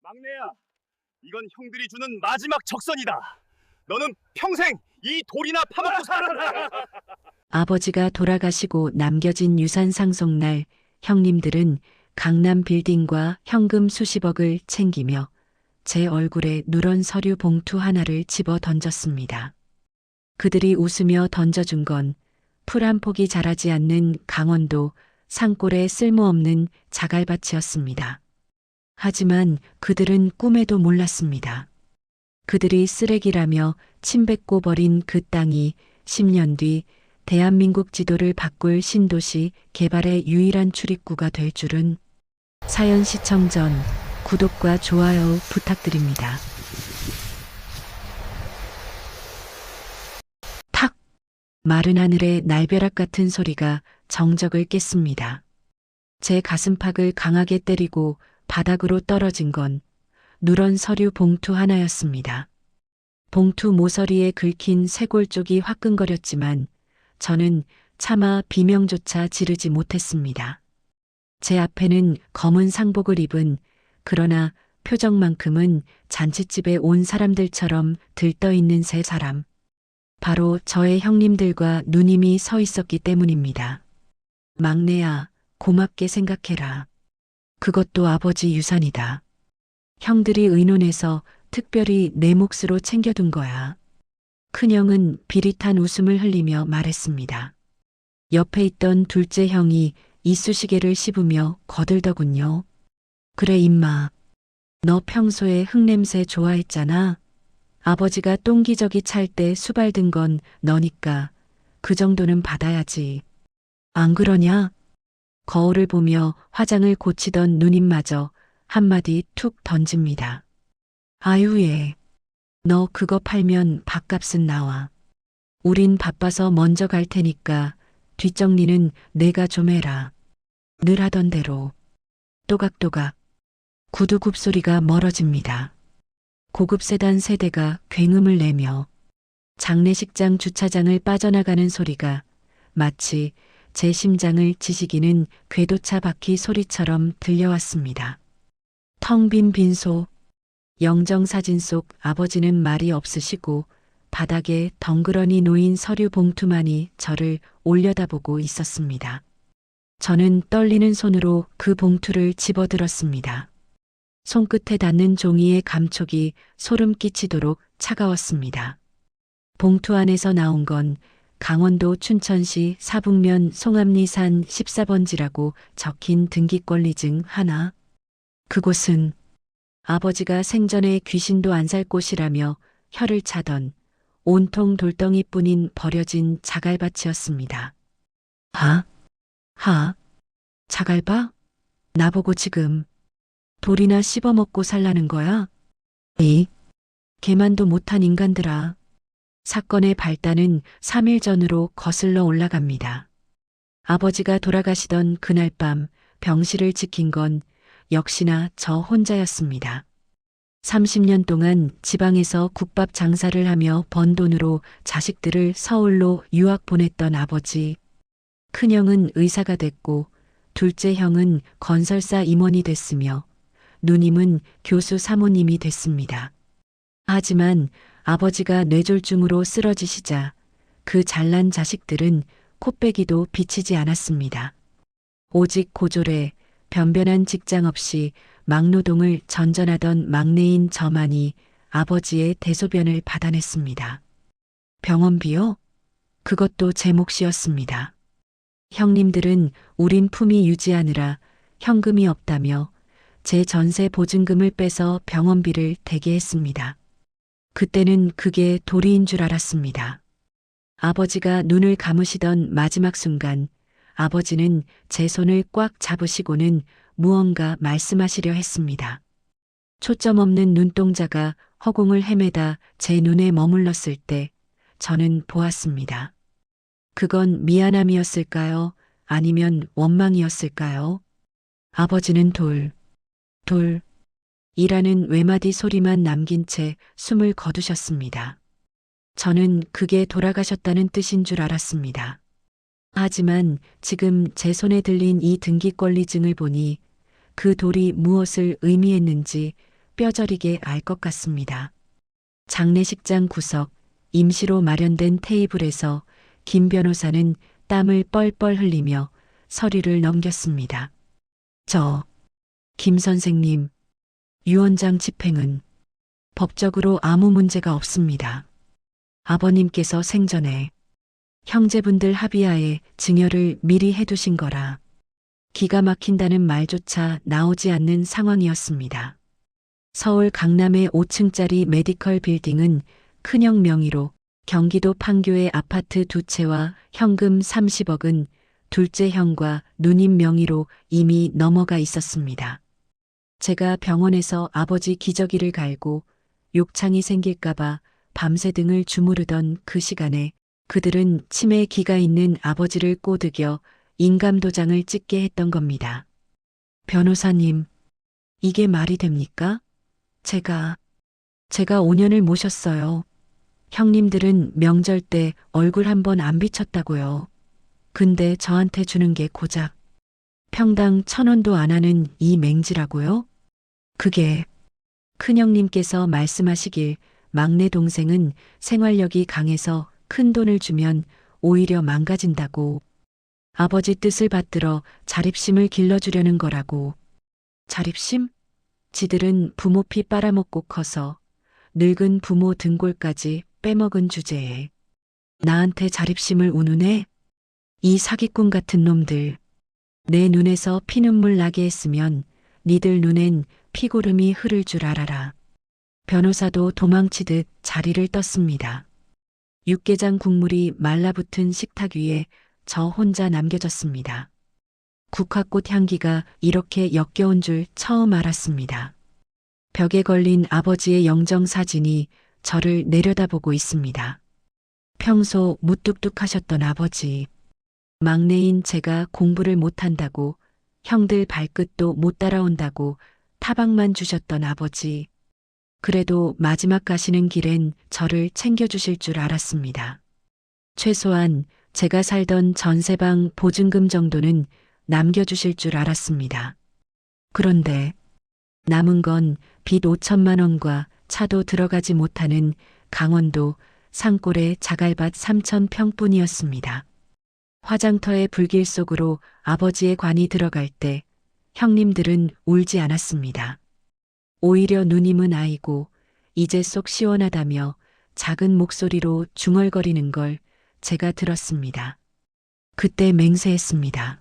막내야, 이건 형들이 주는 마지막 적선이다. 너는 평생 이 돌이나 파먹고 살아라. 아버지가 돌아가시고 남겨진 유산 상속날 형님들은 강남 빌딩과 현금 수십억을 챙기며 제 얼굴에 누런 서류 봉투 하나를 집어 던졌습니다. 그들이 웃으며 던져준 건 풀 한 폭이 자라지 않는 강원도 산골의 쓸모없는 자갈밭이었습니다. 하지만 그들은 꿈에도 몰랐습니다. 그들이 쓰레기라며 침뱉고 버린 그 땅이 10년 뒤 대한민국 지도를 바꿀 신도시 개발의 유일한 출입구가 될 줄은. 사연 시청 전 구독과 좋아요 부탁드립니다. 탁! 마른 하늘의 날벼락 같은 소리가 정적을 깼습니다. 제 가슴팍을 강하게 때리고 바닥으로 떨어진 건 누런 서류 봉투 하나였습니다. 봉투 모서리에 긁힌 쇄골 쪽이 화끈거렸지만 저는 차마 비명조차 지르지 못했습니다. 제 앞에는 검은 상복을 입은, 그러나 표정만큼은 잔칫집에 온 사람들처럼 들떠있는 세 사람. 바로 저의 형님들과 누님이 서 있었기 때문입니다. 막내야, 고맙게 생각해라. 그것도 아버지 유산이다. 형들이 의논해서 특별히 내 몫으로 챙겨둔 거야. 큰형은 비릿한 웃음을 흘리며 말했습니다. 옆에 있던 둘째 형이 이쑤시개를 씹으며 거들더군요. 그래 임마. 너 평소에 흙냄새 좋아했잖아. 아버지가 똥기저귀 찰 때 수발든 건 너니까 그 정도는 받아야지. 안 그러냐? 거울을 보며 화장을 고치던 누님마저 한마디 툭 던집니다. 아유 얘. 너 그거 팔면 밥값은 나와. 우린 바빠서 먼저 갈 테니까 뒷정리는 내가 좀 해라. 늘 하던 대로. 또각또각. 구두 굽소리가 멀어집니다. 고급 세단 세대가 굉음을 내며 장례식장 주차장을 빠져나가는 소리가 마치 제 심장을 지지기는 궤도차 바퀴 소리처럼 들려왔습니다. 텅 빈 빈소. 영정사진 속 아버지는 말이 없으시고 바닥에 덩그러니 놓인 서류 봉투만이 저를 올려다보고 있었습니다. 저는 떨리는 손으로 그 봉투를 집어들었습니다. 손끝에 닿는 종이의 감촉이 소름 끼치도록 차가웠습니다. 봉투 안에서 나온 건 강원도 춘천시 사북면 송암리산 14번지라고 적힌 등기권리증 하나. 그곳은 아버지가 생전에 귀신도 안 살 곳이라며 혀를 차던 온통 돌덩이뿐인 버려진 자갈밭이었습니다. 자갈밭? 나보고 지금 돌이나 씹어먹고 살라는 거야? 개만도 못한 인간들아. 사건의 발단은 3일 전으로 거슬러 올라갑니다. 아버지가 돌아가시던 그날 밤 병실을 지킨 건 역시나 저 혼자였습니다. 30년 동안 지방에서 국밥 장사를 하며 번 돈으로 자식들을 서울로 유학 보냈던 아버지. 큰형은 의사가 됐고 둘째 형은 건설사 임원이 됐으며 누님은 교수 사모님이 됐습니다. 하지만 아버지가 뇌졸중으로 쓰러지시자 그 잘난 자식들은 코빼기도 비치지 않았습니다. 오직 고졸에 변변한 직장 없이 막노동을 전전하던 막내인 저만이 아버지의 대소변을 받아냈습니다. 병원비요? 그것도 제 몫이었습니다. 형님들은 우린 품위 유지하느라 현금이 없다며 제 전세 보증금을 빼서 병원비를 대게 했습니다. 그때는 그게 도리인 줄 알았습니다. 아버지가 눈을 감으시던 마지막 순간 아버지는 제 손을 꽉 잡으시고는 무언가 말씀하시려 했습니다. 초점 없는 눈동자가 허공을 헤매다 제 눈에 머물렀을 때 저는 보았습니다. 그건 미안함이었을까요? 아니면 원망이었을까요? 아버지는 이라는 외마디 소리만 남긴 채 숨을 거두셨습니다. 저는 그게 돌아가셨다는 뜻인 줄 알았습니다. 하지만 지금 제 손에 들린 이 등기권리증을 보니 그 돌이 무엇을 의미했는지 뼈저리게 알 것 같습니다. 장례식장 구석, 임시로 마련된 테이블에서 김 변호사는 땀을 뻘뻘 흘리며 서류를 넘겼습니다. 김 선생님, 유 원장 집행은 법적으로 아무 문제가 없습니다. 아버님께서 생전에 형제분들 합의하에 증여를 미리 해두신 거라 기가 막힌다는 말조차 나오지 않는 상황이었습니다. 서울 강남의 5층짜리 메디컬 빌딩은 큰형 명의로, 경기도 판교의 아파트 2채와 현금 30억은 둘째 형과 누님 명의로 이미 넘어가 있었습니다. 제가 병원에서 아버지 기저귀를 갈고 욕창이 생길까봐 밤새 등을 주무르던 그 시간에 그들은 치매 기가 있는 아버지를 꼬드겨 인감도장을 찍게 했던 겁니다. 변호사님, 이게 말이 됩니까? 제가 5년을 모셨어요. 형님들은 명절 때 얼굴 한번 안 비쳤다고요. 근데 저한테 주는 게 고작 평당 1,000원도 안 하는 이 맹지라고요? 그게 큰형님께서 말씀하시길 막내 동생은 생활력이 강해서 큰 돈을 주면 오히려 망가진다고, 아버지 뜻을 받들어 자립심을 길러주려는 거라고. 자립심? 지들은 부모 피 빨아먹고 커서 늙은 부모 등골까지 빼먹은 주제에 나한테 자립심을 운운해? 이 사기꾼 같은 놈들. 내 눈에서 피눈물 나게 했으면 니들 눈엔 피고름이 흐를 줄 알아라. 변호사도 도망치듯 자리를 떴습니다. 육개장 국물이 말라붙은 식탁 위에 저 혼자 남겨졌습니다. 국화꽃 향기가 이렇게 역겨운 줄 처음 알았습니다. 벽에 걸린 아버지의 영정사진이 저를 내려다보고 있습니다. 평소 무뚝뚝하셨던 아버지. 막내인 제가 공부를 못한다고, 형들 발끝도 못 따라온다고 타박만 주셨던 아버지. 그래도 마지막 가시는 길엔 저를 챙겨주실 줄 알았습니다. 최소한 제가 살던 전세방 보증금 정도는 남겨주실 줄 알았습니다. 그런데 남은 건 빚 5천만 원과 차도 들어가지 못하는 강원도 산골의 자갈밭 3,000평뿐이었습니다. 화장터의 불길 속으로 아버지의 관이 들어갈 때 형님들은 울지 않았습니다. 오히려 누님은 아이고 이제 속 시원하다며 작은 목소리로 중얼거리는 걸 제가 들었습니다. 그때 맹세했습니다.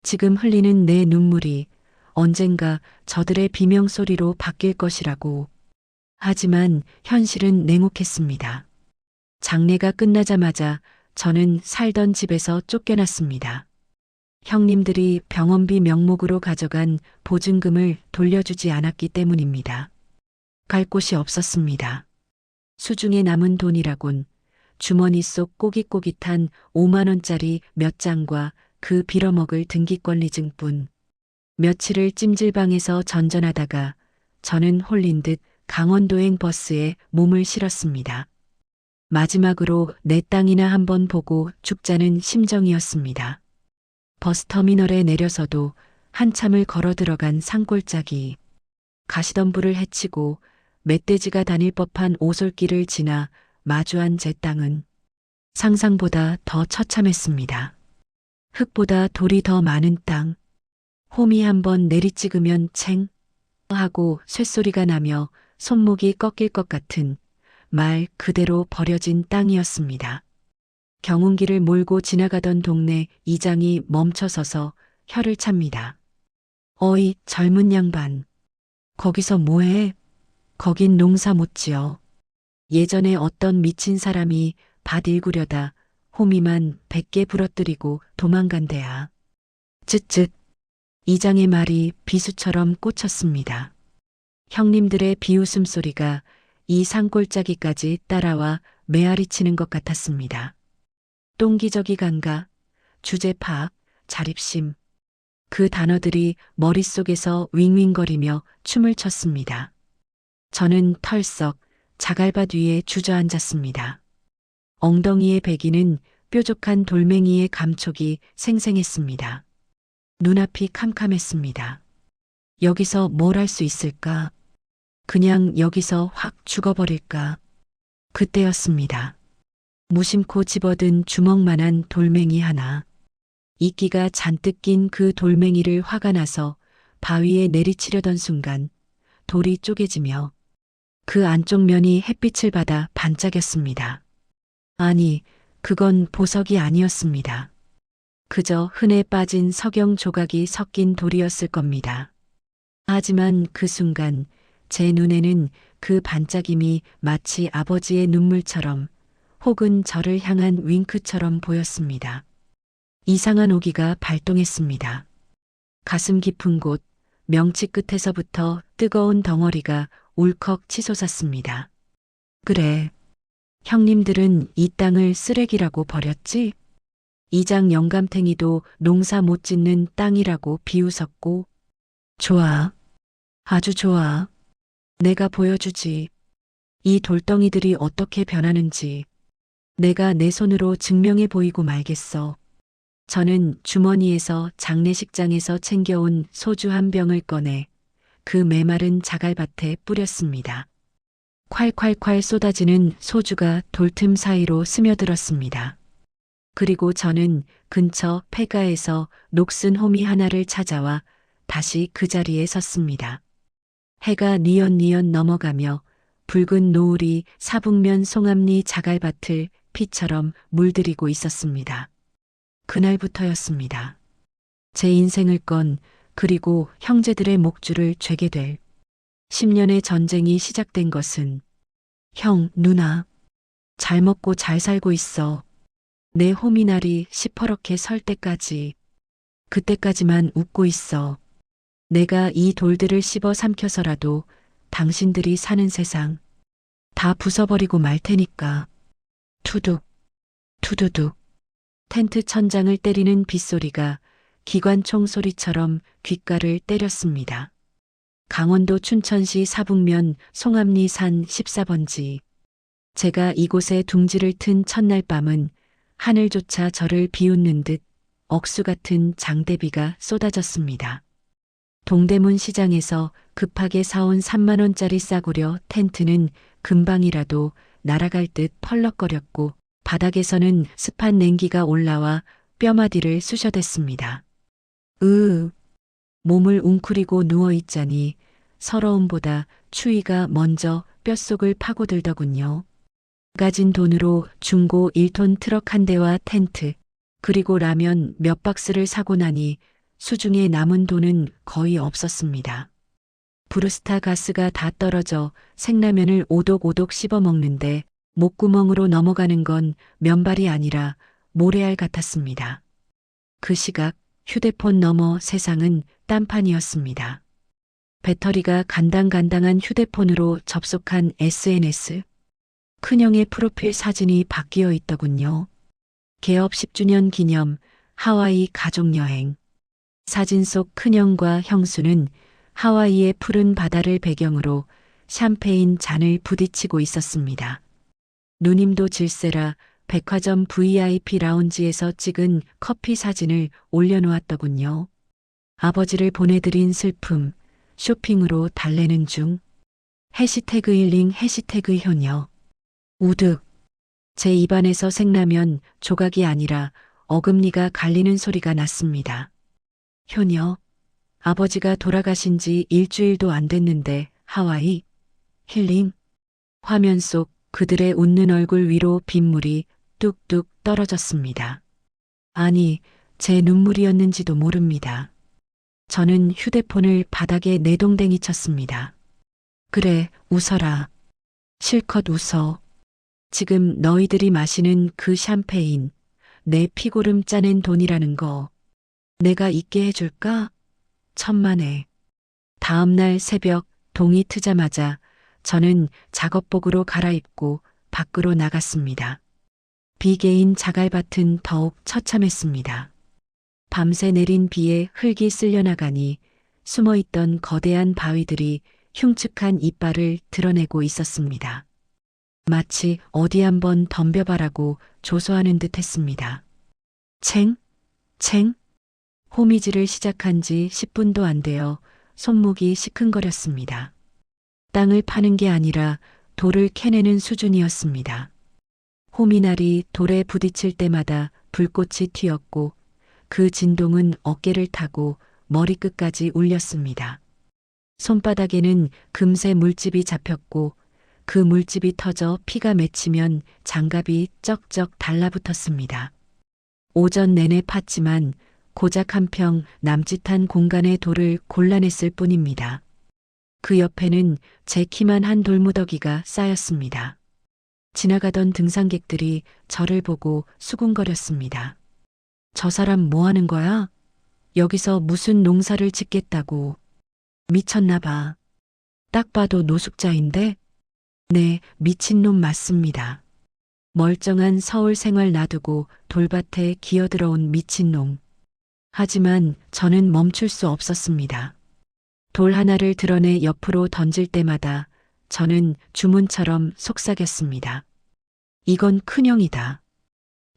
지금 흘리는 내 눈물이 언젠가 저들의 비명소리로 바뀔 것이라고. 하지만 현실은 냉혹했습니다. 장례가 끝나자마자 저는 살던 집에서 쫓겨났습니다. 형님들이 병원비 명목으로 가져간 보증금을 돌려주지 않았기 때문입니다. 갈 곳이 없었습니다. 수중에 남은 돈이라곤 주머니 속 꼬깃꼬깃한 5만 원짜리 몇 장과 그 빌어먹을 등기권리증뿐. 며칠을 찜질방에서 전전하다가 저는 홀린 듯 강원도행 버스에 몸을 실었습니다. 마지막으로 내 땅이나 한번 보고 죽자는 심정이었습니다. 버스터미널에 내려서도 한참을 걸어 들어간 산골짜기. 가시덤불을 헤치고 멧돼지가 다닐 법한 오솔길을 지나 마주한 제 땅은 상상보다 더 처참했습니다. 흙보다 돌이 더 많은 땅. 홈이 한번 내리찍으면 챙 하고 쇳소리가 나며 손목이 꺾일 것 같은 말 그대로 버려진 땅이었습니다. 경운기를 몰고 지나가던 동네 이장이 멈춰서서 혀를 찹니다. 어이, 젊은 양반. 거기서 뭐해? 거긴 농사 못 지어. 예전에 어떤 미친 사람이 밭 일구려다 호미만 100개 부러뜨리고 도망간 데야. 쯧쯧. 이장의 말이 비수처럼 꽂혔습니다. 형님들의 비웃음 소리가 이 산골짜기까지 따라와 메아리치는 것 같았습니다. 똥기저귀 간가, 주제 파악, 자립심. 그 단어들이 머릿속에서 윙윙거리며 춤을 췄습니다. 저는 털썩 자갈밭 위에 주저앉았습니다. 엉덩이의 배기는 뾰족한 돌멩이의 감촉이 생생했습니다. 눈앞이 캄캄했습니다. 여기서 뭘 할 수 있을까? 그냥 여기서 확 죽어버릴까. 그때였습니다. 무심코 집어든 주먹만한 돌멩이 하나. 이끼가 잔뜩 낀 그 돌멩이를 화가 나서 바위에 내리치려던 순간 돌이 쪼개지며 그 안쪽 면이 햇빛을 받아 반짝였습니다. 아니, 그건 보석이 아니었습니다. 그저 흔해 빠진 석영 조각이 섞인 돌이었을 겁니다. 하지만 그 순간 제 눈에는 그 반짝임이 마치 아버지의 눈물처럼 혹은 저를 향한 윙크처럼 보였습니다. 이상한 오기가 발동했습니다. 가슴 깊은 곳, 명치 끝에서부터 뜨거운 덩어리가 울컥 치솟았습니다. 그래, 형님들은 이 땅을 쓰레기라고 버렸지? 이장 영감탱이도 농사 못 짓는 땅이라고 비웃었고, 좋아, 아주 좋아. 내가 보여주지. 이 돌덩이들이 어떻게 변하는지 내가 내 손으로 증명해 보이고 말겠어. 저는 주머니에서 장례식장에서 챙겨온 소주 한 병을 꺼내 그 메마른 자갈밭에 뿌렸습니다. 콸콸콸 쏟아지는 소주가 돌틈 사이로 스며들었습니다. 그리고 저는 근처 폐가에서 녹슨 호미 하나를 찾아와 다시 그 자리에 섰습니다. 해가 뉘엿뉘엿 넘어가며 붉은 노을이 사북면 송암리 자갈밭을 피처럼 물들이고 있었습니다. 그날부터였습니다. 제 인생을 건 그리고 형제들의 목줄을 죄게 될 10년의 전쟁이 시작된 것은 형, 누나, 잘 먹고 잘 살고 있어. 내 호미날이 시퍼렇게 설 때까지, 그때까지만 웃고 있어. 내가 이 돌들을 씹어 삼켜서라도 당신들이 사는 세상 다 부숴버리고 말 테니까. 투둑, 투두둑. 텐트 천장을 때리는 빗소리가 기관총 소리처럼 귓가를 때렸습니다. 강원도 춘천시 사북면 송암리 산 14번지. 제가 이곳에 둥지를 튼 첫날 밤은 하늘조차 저를 비웃는 듯 억수 같은 장대비가 쏟아졌습니다. 동대문 시장에서 급하게 사온 3만 원짜리 싸구려 텐트는 금방이라도 날아갈 듯 펄럭거렸고 바닥에서는 습한 냉기가 올라와 뼈마디를 쑤셔댔습니다. 몸을 웅크리고 누워있자니 서러움보다 추위가 먼저 뼛속을 파고들더군요. 가진 돈으로 중고 1톤 트럭 한 대와 텐트, 그리고 라면 몇 박스를 사고 나니 수중에 남은 돈은 거의 없었습니다. 브루스타 가스가 다 떨어져 생라면을 오독오독 씹어 먹는데 목구멍으로 넘어가는 건 면발이 아니라 모래알 같았습니다. 그 시각 휴대폰 너머 세상은 딴판이었습니다. 배터리가 간당간당한 휴대폰으로 접속한 SNS. 큰형의 프로필 사진이 바뀌어 있더군요. 개업 10주년 기념 하와이 가족여행. 사진 속 큰형과 형수는 하와이의 푸른 바다를 배경으로 샴페인 잔을 부딪히고 있었습니다. 누님도 질세라 백화점 VIP 라운지에서 찍은 커피 사진을 올려놓았더군요. 아버지를 보내드린 슬픔, 쇼핑으로 달래는 중. 해시태그 힐링 해시태그 효녀. 우득. 제 입안에서 생라면 조각이 아니라 어금니가 갈리는 소리가 났습니다. 효녀. 아버지가 돌아가신 지 일주일도 안 됐는데 하와이. 힐링. 화면 속 그들의 웃는 얼굴 위로 빗물이 뚝뚝 떨어졌습니다. 아니, 제 눈물이었는지도 모릅니다. 저는 휴대폰을 바닥에 내동댕이 쳤습니다. 그래, 웃어라. 실컷 웃어. 지금 너희들이 마시는 그 샴페인, 내 피고름 짜낸 돈이라는 거 내가 잊게 해줄까? 천만에. 다음 날 새벽 동이 트자마자 저는 작업복으로 갈아입고 밖으로 나갔습니다. 비개인 자갈밭은 더욱 처참했습니다. 밤새 내린 비에 흙이 쓸려나가니 숨어있던 거대한 바위들이 흉측한 이빨을 드러내고 있었습니다. 마치 어디 한번 덤벼봐라고 조소하는 듯 했습니다. 챙? 챙? 호미질을 시작한 지 10분도 안 되어 손목이 시큰거렸습니다. 땅을 파는 게 아니라 돌을 캐내는 수준이었습니다. 호미날이 돌에 부딪힐 때마다 불꽃이 튀었고 그 진동은 어깨를 타고 머리끝까지 울렸습니다. 손바닥에는 금세 물집이 잡혔고 그 물집이 터져 피가 맺히면 장갑이 쩍쩍 달라붙었습니다. 오전 내내 팠지만 고작 한 평 남짓한 공간의 돌을 골라냈을 뿐입니다. 그 옆에는 제 키만 한 돌무더기가 쌓였습니다. 지나가던 등산객들이 저를 보고 수군거렸습니다. 저 사람 뭐 하는 거야? 여기서 무슨 농사를 짓겠다고. 미쳤나 봐. 딱 봐도 노숙자인데? 네, 미친놈 맞습니다. 멀쩡한 서울 생활 놔두고 돌밭에 기어들어온 미친놈. 하지만 저는 멈출 수 없었습니다. 돌 하나를 드러내 옆으로 던질 때마다 저는 주문처럼 속삭였습니다. 이건 큰형이다.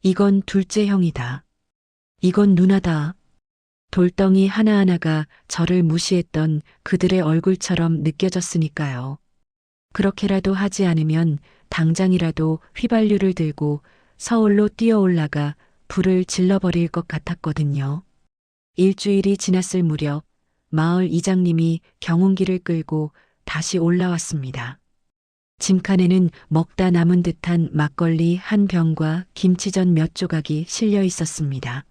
이건 둘째 형이다. 이건 누나다. 돌덩이 하나하나가 저를 무시했던 그들의 얼굴처럼 느껴졌으니까요. 그렇게라도 하지 않으면 당장이라도 휘발유를 들고 서울로 뛰어올라가 불을 질러버릴 것 같았거든요. 일주일이 지났을 무렵 마을 이장님이 경운기를 끌고 다시 올라왔습니다. 짐칸에는 먹다 남은 듯한 막걸리 한 병과 김치전 몇 조각이 실려 있었습니다.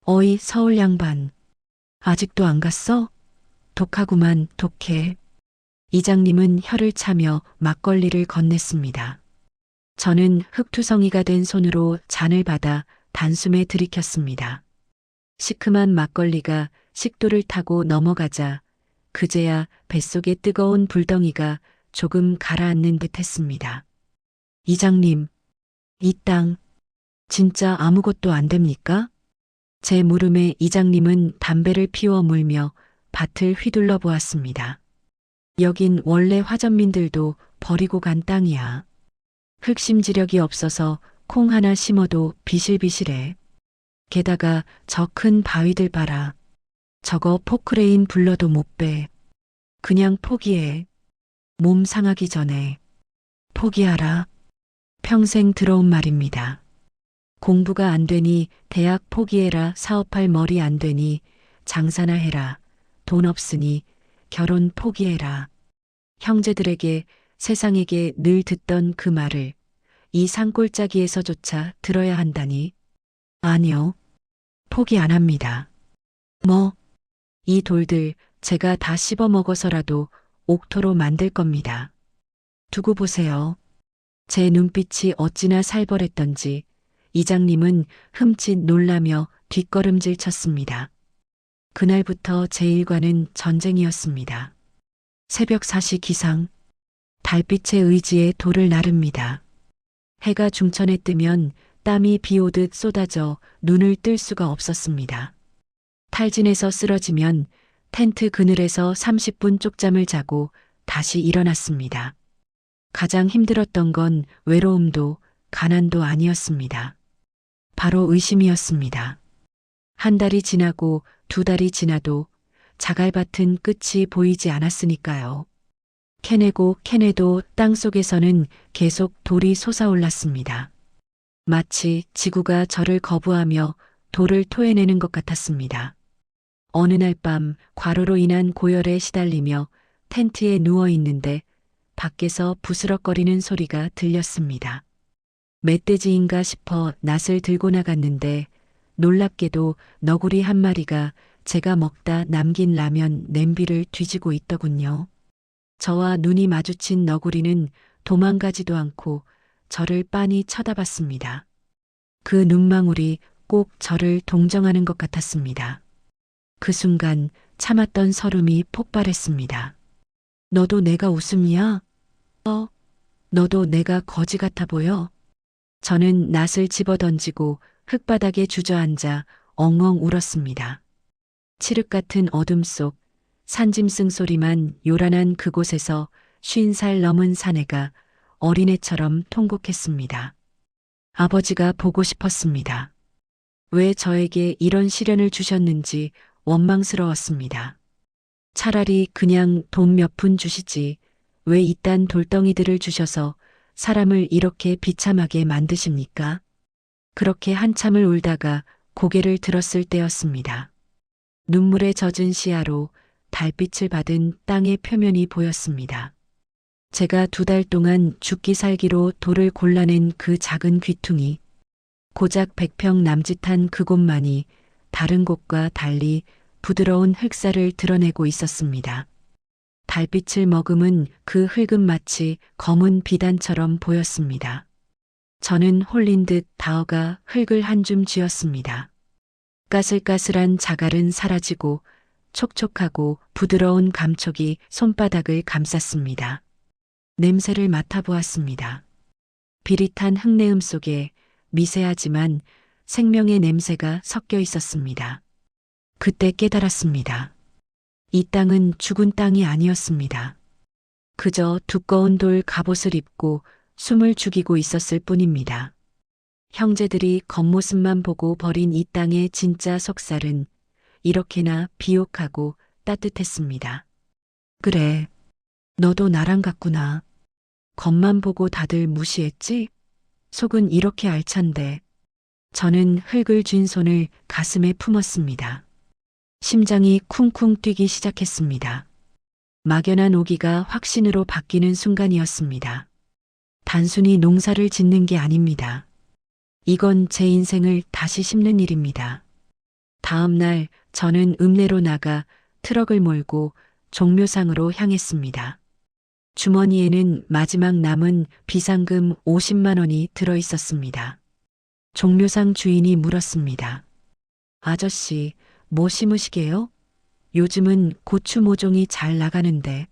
어이 서울 양반. 아직도 안 갔어? 독하구만 독해. 이장님은 혀를 차며 막걸리를 건넸습니다. 저는 흙투성이가 된 손으로 잔을 받아 단숨에 들이켰습니다. 시큼한 막걸리가 식도를 타고 넘어가자 그제야 뱃속의 뜨거운 불덩이가 조금 가라앉는 듯 했습니다. 이장님, 이 땅 진짜 아무것도 안 됩니까? 제 물음에 이장님은 담배를 피워 물며 밭을 휘둘러 보았습니다. 여긴 원래 화전민들도 버리고 간 땅이야. 흙심지력이 없어서 콩 하나 심어도 비실비실해. 게다가 저 큰 바위들 봐라. 저거 포크레인 불러도 못 빼. 그냥 포기해. 몸 상하기 전에. 포기하라. 평생 들어온 말입니다. 공부가 안 되니 대학 포기해라. 사업할 머리 안 되니 장사나 해라. 돈 없으니 결혼 포기해라. 형제들에게 세상에게 늘 듣던 그 말을 이 산골짜기에서조차 들어야 한다니. 아니요. 포기 안 합니다. 뭐? 이 돌들 제가 다 씹어 먹어서라도 옥토로 만들 겁니다. 두고 보세요. 제 눈빛이 어찌나 살벌했던지 이장님은 흠칫 놀라며 뒷걸음질 쳤습니다. 그날부터 제 일과는 전쟁이었습니다. 새벽 4시 기상, 달빛의 의지에 돌을 나릅니다. 해가 중천에 뜨면 땀이 비 오듯 쏟아져 눈을 뜰 수가 없었습니다. 탈진해서 쓰러지면 텐트 그늘에서 30분 쪽잠을 자고 다시 일어났습니다. 가장 힘들었던 건 외로움도 가난도 아니었습니다. 바로 의심이었습니다. 한 달이 지나고 두 달이 지나도 자갈밭은 끝이 보이지 않았으니까요. 캐내고 캐내도 땅속에서는 계속 돌이 솟아올랐습니다. 마치 지구가 저를 거부하며 돌을 토해내는 것 같았습니다. 어느 날 밤 과로로 인한 고열에 시달리며 텐트에 누워 있는데 밖에서 부스럭거리는 소리가 들렸습니다. 멧돼지인가 싶어 낫을 들고 나갔는데 놀랍게도 너구리 한 마리가 제가 먹다 남긴 라면 냄비를 뒤지고 있더군요. 저와 눈이 마주친 너구리는 도망가지도 않고 저를 빤히 쳐다봤습니다. 그 눈망울이 꼭 저를 동정하는 것 같았습니다. 그 순간 참았던 설움이 폭발했습니다. 너도 내가 웃음이야? 너도 내가 거지 같아 보여? 저는 낫을 집어던지고 흙바닥에 주저앉아 엉엉 울었습니다. 칠흑 같은 어둠 속 산짐승 소리만 요란한 그곳에서 50살 넘은 사내가 어린애처럼 통곡했습니다. 아버지가 보고 싶었습니다. 왜 저에게 이런 시련을 주셨는지 원망스러웠습니다. 차라리 그냥 돈 몇 푼 주시지 왜 이딴 돌덩이들을 주셔서 사람을 이렇게 비참하게 만드십니까? 그렇게 한참을 울다가 고개를 들었을 때였습니다. 눈물에 젖은 시야로 달빛을 받은 땅의 표면이 보였습니다. 제가 2달 동안 죽기 살기로 돌을 골라낸 그 작은 귀퉁이, 고작 100평 남짓한 그곳만이 다른 곳과 달리 부드러운 흙살을 드러내고 있었습니다. 달빛을 머금은 그 흙은 마치 검은 비단처럼 보였습니다. 저는 홀린 듯 다어가 흙을 한 줌 쥐었습니다. 까슬까슬한 자갈은 사라지고 촉촉하고 부드러운 감촉이 손바닥을 감쌌습니다. 냄새를 맡아보았습니다. 비릿한 흙내음 속에 미세하지만 생명의 냄새가 섞여 있었습니다. 그때 깨달았습니다. 이 땅은 죽은 땅이 아니었습니다. 그저 두꺼운 돌 갑옷을 입고 숨을 죽이고 있었을 뿐입니다. 형제들이 겉모습만 보고 버린 이 땅의 진짜 속살은 이렇게나 비옥하고 따뜻했습니다. 그래, 너도 나랑 같구나. 겉만 보고 다들 무시했지? 속은 이렇게 알찬데. 저는 흙을 쥔 손을 가슴에 품었습니다. 심장이 쿵쿵 뛰기 시작했습니다. 막연한 오기가 확신으로 바뀌는 순간이었습니다. 단순히 농사를 짓는 게 아닙니다. 이건 제 인생을 다시 심는 일입니다. 다음 날 저는 읍내로 나가 트럭을 몰고 종묘상으로 향했습니다. 주머니에는 마지막 남은 비상금 50만 원이 들어 있었습니다. 종묘상 주인이 물었습니다. 아저씨, 뭐 심으시게요? 요즘은 고추 모종이 잘 나가는데.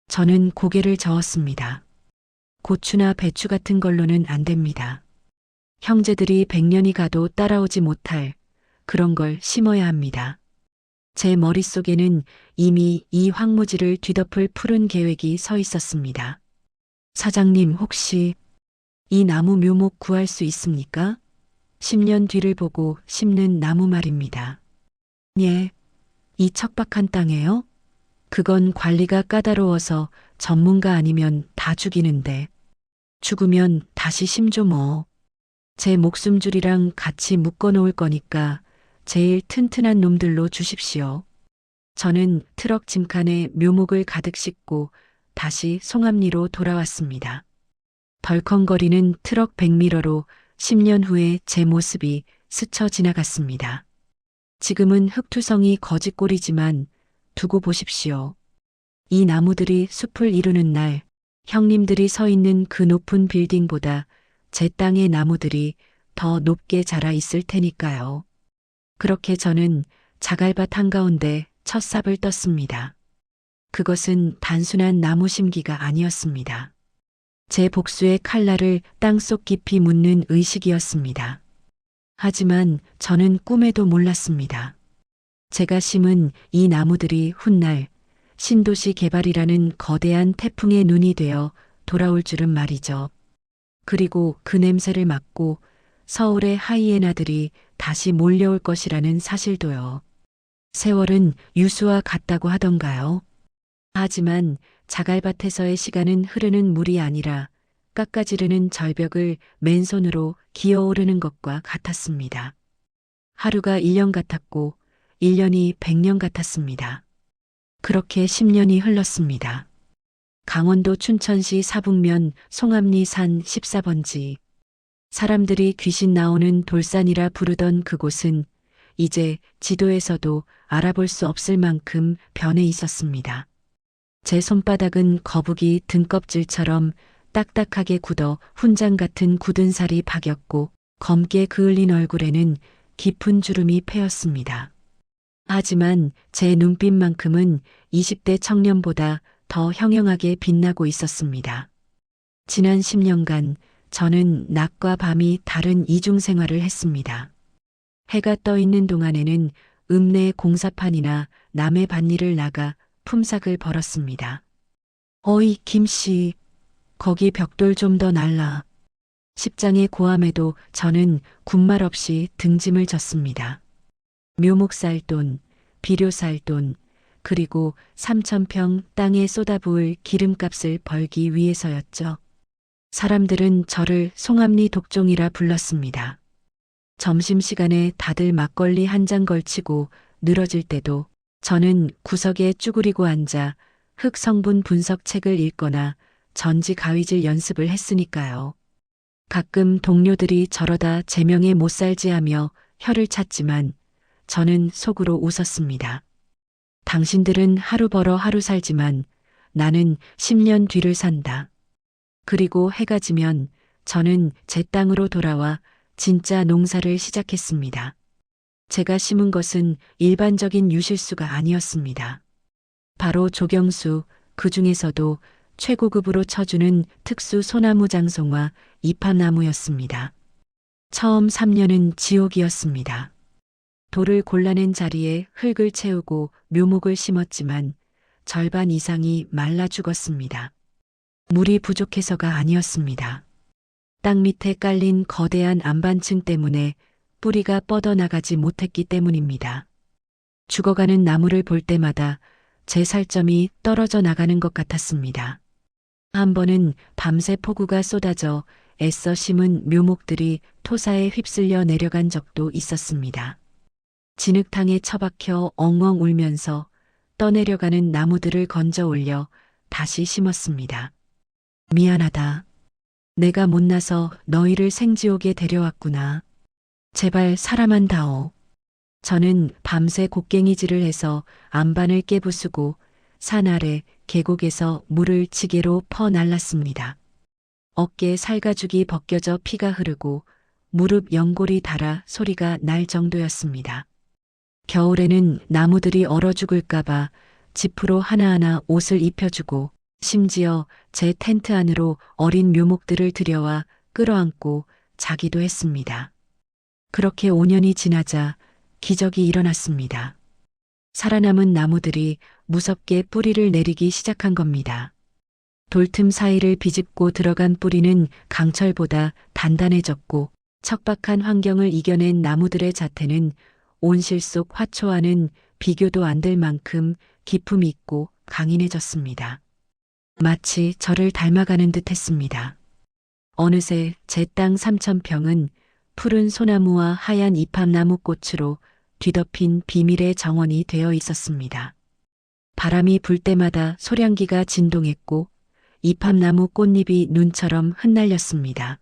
저는 고개를 저었습니다. 고추나 배추 같은 걸로는 안 됩니다. 형제들이 100년이 가도 따라오지 못할 그런 걸 심어야 합니다. 제 머릿속에는 이미 이 황무지를 뒤덮을 푸른 계획이 서 있었습니다. 사장님, 혹시 이 나무 묘목 구할 수 있습니까? 10년 뒤를 보고 심는 나무 말입니다. 예, 이 척박한 땅에요? 그건 관리가 까다로워서 전문가 아니면 다 죽이는데. 죽으면 다시 심죠 뭐. 제 목숨줄이랑 같이 묶어놓을 거니까 제일 튼튼한 놈들로 주십시오. 저는 트럭 짐칸에 묘목을 가득 싣고 다시 송암리로 돌아왔습니다. 덜컹거리는 트럭 백미러로 10년 후에 제 모습이 스쳐 지나갔습니다. 지금은 흙투성이 거짓골이지만 두고 보십시오. 이 나무들이 숲을 이루는 날, 형님들이 서 있는 그 높은 빌딩보다 제 땅의 나무들이 더 높게 자라 있을 테니까요. 그렇게 저는 자갈밭 한가운데 첫 삽을 떴습니다. 그것은 단순한 나무 심기가 아니었습니다. 제 복수의 칼날을 땅속 깊이 묻는 의식이었습니다. 하지만 저는 꿈에도 몰랐습니다. 제가 심은 이 나무들이 훗날 신도시 개발이라는 거대한 태풍의 눈이 되어 돌아올 줄은 말이죠. 그리고 그 냄새를 맡고 서울의 하이에나들이 다시 몰려올 것이라는 사실도요. 세월은 유수와 같다고 하던가요? 하지만 자갈밭에서의 시간은 흐르는 물이 아니라 깎아지르는 절벽을 맨손으로 기어오르는 것과 같았습니다. 하루가 1년 같았고 1년이 100년 같았습니다. 그렇게 10년이 흘렀습니다. 강원도 춘천시 사북면 송암리 산 14번지. 사람들이 귀신 나오는 돌산이라 부르던 그곳은 이제 지도에서도 알아볼 수 없을 만큼 변해 있었습니다. 제 손바닥은 거북이 등껍질처럼 딱딱하게 굳어 훈장 같은 굳은 살이 박였고 검게 그을린 얼굴에는 깊은 주름이 패였습니다. 하지만 제 눈빛만큼은 20대 청년보다 더 형형하게 빛나고 있었습니다. 지난 10년간 저는 낮과 밤이 다른 이중 생활을 했습니다. 해가 떠 있는 동안에는 읍내 공사판이나 남의 밭일을 나가 품삯을 벌었습니다. 어이 김씨, 거기 벽돌 좀 더 날라. 십장의 고함에도 저는 군말 없이 등짐을 졌습니다. 묘목 살 돈, 비료 살 돈, 그리고 3,000평 땅에 쏟아부을 기름값을 벌기 위해서였죠. 사람들은 저를 송암리 독종이라 불렀습니다. 점심시간에 다들 막걸리 한 잔 걸치고 늘어질 때도 저는 구석에 쭈그리고 앉아 흙 성분 분석 책을 읽거나 전지 가위질 연습을 했으니까요. 가끔 동료들이 저러다 제명에 못 살지 하며 혀를 찼지만 저는 속으로 웃었습니다. 당신들은 하루 벌어 하루 살지만 나는 10년 뒤를 산다. 그리고 해가 지면 저는 제 땅으로 돌아와 진짜 농사를 시작했습니다. 제가 심은 것은 일반적인 유실수가 아니었습니다. 바로 조경수, 그 중에서도 최고급으로 쳐주는 특수 소나무 장송화 이팝나무였습니다. 처음 3년은 지옥이었습니다. 돌을 골라낸 자리에 흙을 채우고 묘목을 심었지만 절반 이상이 말라 죽었습니다. 물이 부족해서가 아니었습니다. 땅 밑에 깔린 거대한 안반층 때문에 뿌리가 뻗어나가지 못했기 때문입니다. 죽어가는 나무를 볼 때마다 제 살점이 떨어져 나가는 것 같았습니다. 한 번은 밤새 폭우가 쏟아져 애써 심은 묘목들이 토사에 휩쓸려 내려간 적도 있었습니다. 진흙탕에 처박혀 엉엉 울면서 떠내려가는 나무들을 건져 올려 다시 심었습니다. 미안하다. 내가 못나서 너희를 생지옥에 데려왔구나. 제발 사람만 다오. 저는 밤새 곡괭이질을 해서 안반을 깨부수고 산 아래 계곡에서 물을 지게로 퍼 날랐습니다. 어깨 살가죽이 벗겨져 피가 흐르고 무릎 연골이 닳아 소리가 날 정도였습니다. 겨울에는 나무들이 얼어 죽을까봐 지프로 하나하나 옷을 입혀주고 심지어 제 텐트 안으로 어린 묘목들을 들여와 끌어안고 자기도 했습니다. 그렇게 5년이 지나자 기적이 일어났습니다. 살아남은 나무들이 무섭게 뿌리를 내리기 시작한 겁니다. 돌틈 사이를 비집고 들어간 뿌리는 강철보다 단단해졌고 척박한 환경을 이겨낸 나무들의 자태는 온실 속 화초와는 비교도 안 될 만큼 기품 있고 강인해졌습니다. 마치 저를 닮아가는 듯 했습니다. 어느새 제 땅 3,000평은 푸른 소나무와 하얀 이팝나무 꽃으로 뒤덮인 비밀의 정원이 되어 있었습니다. 바람이 불 때마다 소량기가 진동했고 이팝나무 꽃잎이 눈처럼 흩날렸습니다.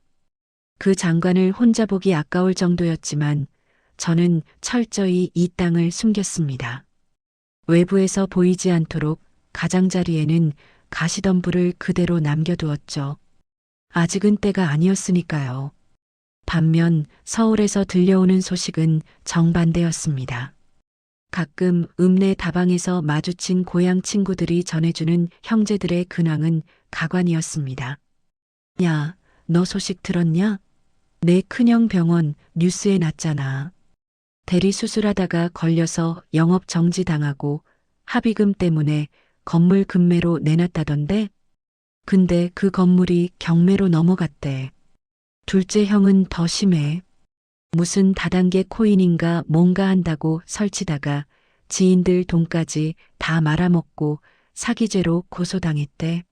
그 장관을 혼자 보기 아까울 정도였지만 저는 철저히 이 땅을 숨겼습니다. 외부에서 보이지 않도록 가장자리에는 가시덤불을 그대로 남겨두었죠. 아직은 때가 아니었으니까요. 반면 서울에서 들려오는 소식은 정반대였습니다. 가끔 읍내 다방에서 마주친 고향 친구들이 전해주는 형제들의 근황은 가관이었습니다. 야, 너 소식 들었냐? 내 큰형 병원 뉴스에 났잖아. 대리 수술하다가 걸려서 영업 정지당하고 합의금 때문에 건물 급매로 내놨다던데? 근데 그 건물이 경매로 넘어갔대. 둘째 형은 더 심해. 무슨 다단계 코인인가 뭔가 한다고 설치다가 지인들 돈까지 다 말아먹고 사기죄로 고소당했대.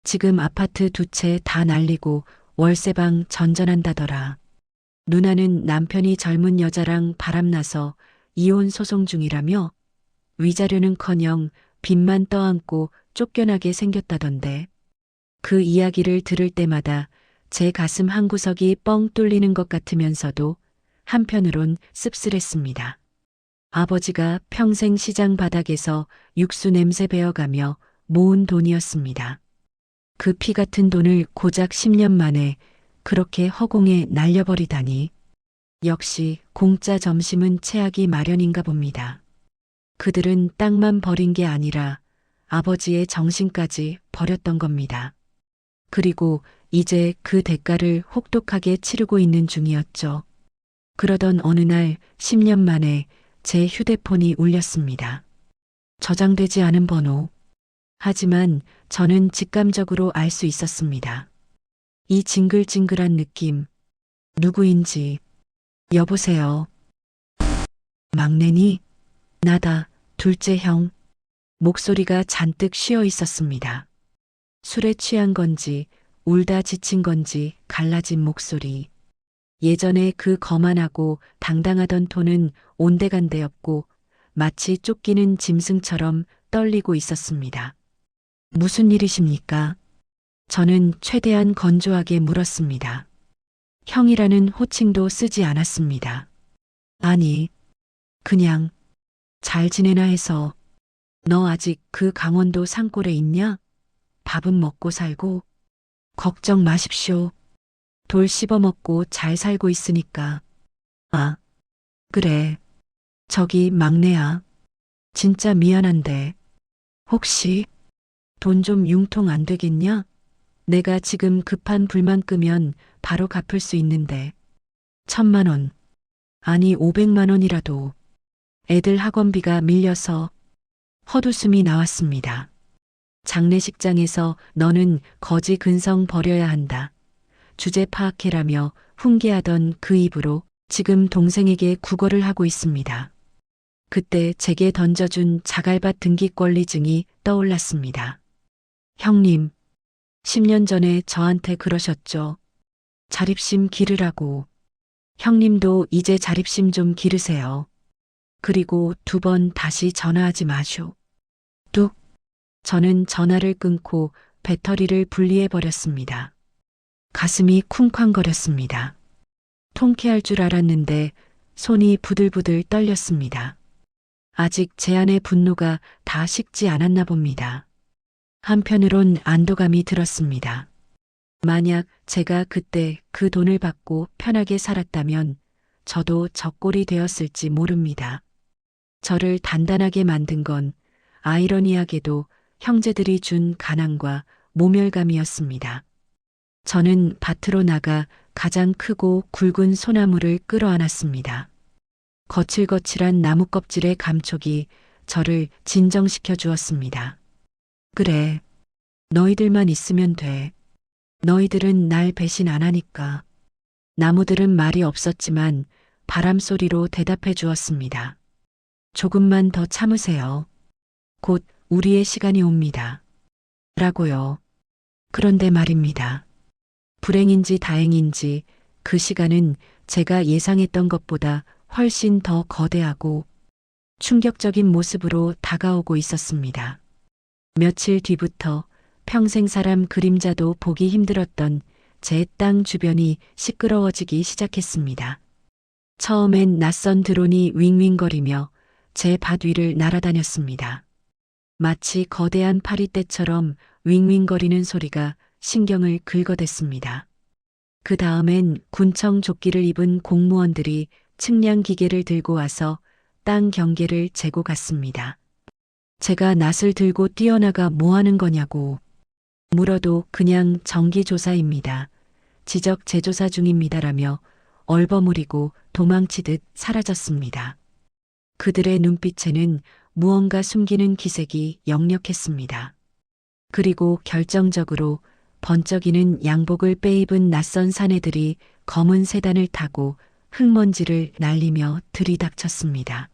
지금 아파트 2채 다 날리고 월세방 전전한다더라. 누나는 남편이 젊은 여자랑 바람나서 이혼 소송 중이라며 위자료는커녕 빚만 떠안고 쫓겨나게 생겼다던데. 그 이야기를 들을 때마다 제 가슴 한구석이 뻥 뚫리는 것 같으면서도 한편으론 씁쓸했습니다. 아버지가 평생 시장 바닥에서 육수 냄새 배어가며 모은 돈이었습니다. 그 피 같은 돈을 고작 10년 만에 그렇게 허공에 날려버리다니. 역시 공짜 점심은 체하기 마련인가 봅니다. 그들은 땅만 버린 게 아니라 아버지의 정신까지 버렸던 겁니다. 그리고 이제 그 대가를 혹독하게 치르고 있는 중이었죠. 그러던 어느 날 10년 만에 제 휴대폰이 울렸습니다. 저장되지 않은 번호. 하지만 저는 직감적으로 알 수 있었습니다. 이 징글징글한 느낌. 누구인지. 여보세요. 막내니? 나다, 둘째 형. 목소리가 잔뜩 쉬어 있었습니다. 술에 취한 건지 울다 지친 건지 갈라진 목소리. 예전에 그 거만하고 당당하던 톤은 온데간데였고 마치 쫓기는 짐승처럼 떨리고 있었습니다. 무슨 일이십니까? 저는 최대한 건조하게 물었습니다. 형이라는 호칭도 쓰지 않았습니다. 아니, 그냥 잘 지내나 해서. 너 아직 그 강원도 산골에 있냐? 밥은 먹고 살고? 걱정 마십시오. 돌 씹어먹고 잘 살고 있으니까. 아, 그래. 저기 막내야. 진짜 미안한데. 혹시 돈 좀 융통 안 되겠냐? 내가 지금 급한 불만 끄면 바로 갚을 수 있는데. 1,000만 원. 아니 500만 원이라도. 애들 학원비가 밀려서 헛웃음이 나왔습니다. 장례식장에서 너는 거지 근성 버려야 한다. 주제 파악해라며 훈계하던 그 입으로 지금 동생에게 구걸을 하고 있습니다. 그때 제게 던져준 자갈밭 등기 권리증이 떠올랐습니다. 형님, 10년 전에 저한테 그러셨죠. 자립심 기르라고. 형님도 이제 자립심 좀 기르세요. 그리고 2번 다시 전화하지 마쇼. 뚝. 저는 전화를 끊고 배터리를 분리해버렸습니다. 가슴이 쿵쾅거렸습니다. 통쾌할 줄 알았는데 손이 부들부들 떨렸습니다. 아직 제 안의 분노가 다 식지 않았나 봅니다. 한편으론 안도감이 들었습니다. 만약 제가 그때 그 돈을 받고 편하게 살았다면 저도 저 꼴이 되었을지 모릅니다. 저를 단단하게 만든 건 아이러니하게도 형제들이 준 가난과 모멸감이었습니다. 저는 밭으로 나가 가장 크고 굵은 소나무를 끌어안았습니다. 거칠거칠한 나무 껍질의 감촉이 저를 진정시켜 주었습니다. 그래, 너희들만 있으면 돼. 너희들은 날 배신 안 하니까. 나무들은 말이 없었지만 바람 소리로 대답해 주었습니다. 조금만 더 참으세요. 곧 우리의 시간이 옵니다. 라고요. 그런데 말입니다. 불행인지 다행인지 그 시간은 제가 예상했던 것보다 훨씬 더 거대하고 충격적인 모습으로 다가오고 있었습니다. 며칠 뒤부터 평생 사람 그림자도 보기 힘들었던 제 땅 주변이 시끄러워지기 시작했습니다. 처음엔 낯선 드론이 윙윙거리며 제 밭 위를 날아다녔습니다. 마치 거대한 파리떼처럼 윙윙거리는 소리가 신경을 긁어댔습니다. 그 다음엔 군청 조끼를 입은 공무원들이 측량 기계를 들고 와서 땅 경계를 재고 갔습니다. 제가 낫을 들고 뛰어나가 뭐 하는 거냐고 물어도 그냥 정기조사입니다. 지적 재조사 중입니다라며 얼버무리고 도망치듯 사라졌습니다. 그들의 눈빛에는 무언가 숨기는 기색이 역력했습니다. 그리고 결정적으로 번쩍이는 양복을 빼입은 낯선 사내들이 검은 세단을 타고 흙먼지를 날리며 들이닥쳤습니다.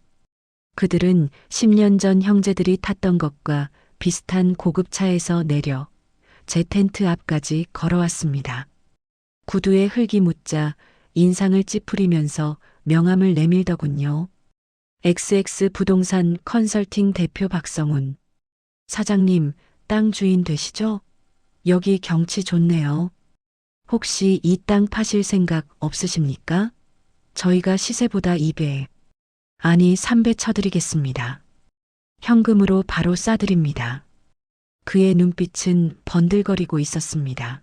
그들은 10년 전 형제들이 탔던 것과 비슷한 고급차에서 내려 제 텐트 앞까지 걸어왔습니다. 구두에 흙이 묻자 인상을 찌푸리면서 명함을 내밀더군요. XX 부동산 컨설팅 대표 박성훈. 사장님, 땅 주인 되시죠? 여기 경치 좋네요. 혹시 이 땅 파실 생각 없으십니까? 저희가 시세보다 2배, 아니 3배 쳐드리겠습니다. 현금으로 바로 싸드립니다. 그의 눈빛은 번들거리고 있었습니다.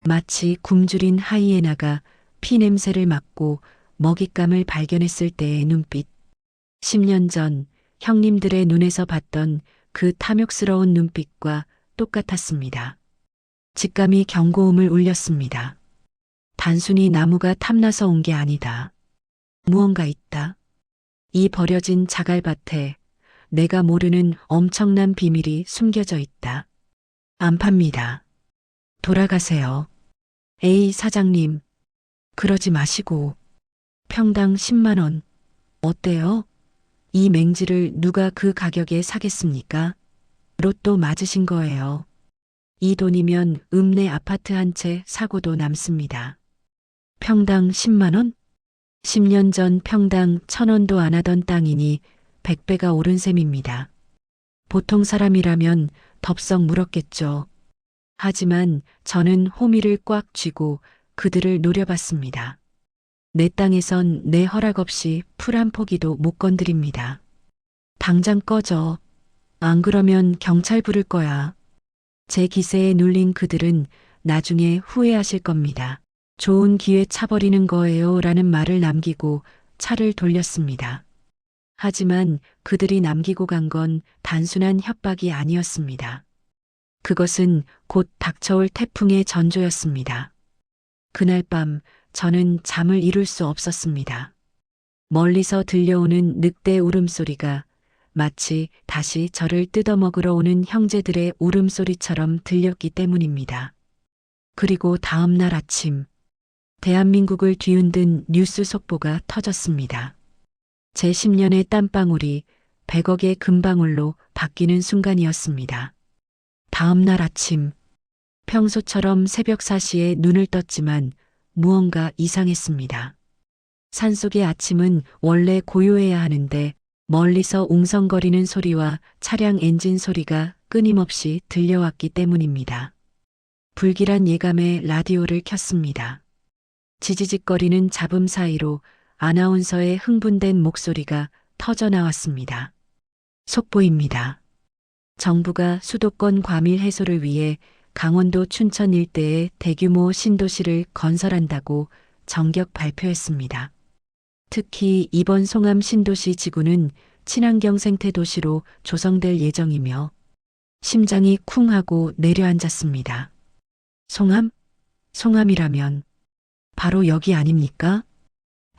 마치 굶주린 하이에나가 피냄새를 맡고 먹잇감을 발견했을 때의 눈빛. 10년 전 형님들의 눈에서 봤던 그 탐욕스러운 눈빛과 똑같았습니다. 직감이 경고음을 울렸습니다. 단순히 나무가 탐나서 온 게 아니다. 무언가 있다. 이 버려진 자갈밭에 내가 모르는 엄청난 비밀이 숨겨져 있다. 안 팝니다. 돌아가세요. 에이 사장님, 그러지 마시고. 평당 10만 원. 어때요? 이 맹지를 누가 그 가격에 사겠습니까? 로또 맞으신 거예요. 이 돈이면 읍내 아파트 한 채 사고도 남습니다. 평당 10만 원? 10년 전 평당 1,000원도 안 하던 땅이니 100배가 오른 셈입니다. 보통 사람이라면 덥석 물었겠죠. 하지만 저는 호미를 꽉 쥐고 그들을 노려봤습니다. 내 땅에선 내 허락 없이 풀 한 포기도 못 건드립니다. 당장 꺼져. 안 그러면 경찰 부를 거야. 제 기세에 눌린 그들은 나중에 후회하실 겁니다. 좋은 기회 차버리는 거예요 라는 말을 남기고 차를 돌렸습니다. 하지만 그들이 남기고 간 건 단순한 협박이 아니었습니다. 그것은 곧 닥쳐올 태풍의 전조였습니다. 그날 밤 저는 잠을 이룰 수 없었습니다. 멀리서 들려오는 늑대 울음소리가 마치 다시 저를 뜯어먹으러 오는 형제들의 울음소리처럼 들렸기 때문입니다. 그리고 다음 날 아침, 대한민국을 뒤흔든 뉴스 속보가 터졌습니다. 제 10년의 땀방울이 100억의 금방울로 바뀌는 순간이었습니다. 다음 날 아침, 평소처럼 새벽 4시에 눈을 떴지만 무언가 이상했습니다. 산속의 아침은 원래 고요해야 하는데 멀리서 웅성거리는 소리와 차량 엔진 소리가 끊임없이 들려왔기 때문입니다. 불길한 예감에 라디오를 켰습니다. 지지직거리는 잡음 사이로 아나운서의 흥분된 목소리가 터져나왔습니다. 속보입니다. 정부가 수도권 과밀 해소를 위해 강원도 춘천 일대에 대규모 신도시를 건설한다고 정격 발표했습니다. 특히 이번 송암 신도시 지구는 친환경 생태 도시로 조성될 예정이며 심장이 쿵 하고 내려앉았습니다. 송암? 송암이라면 바로 여기 아닙니까?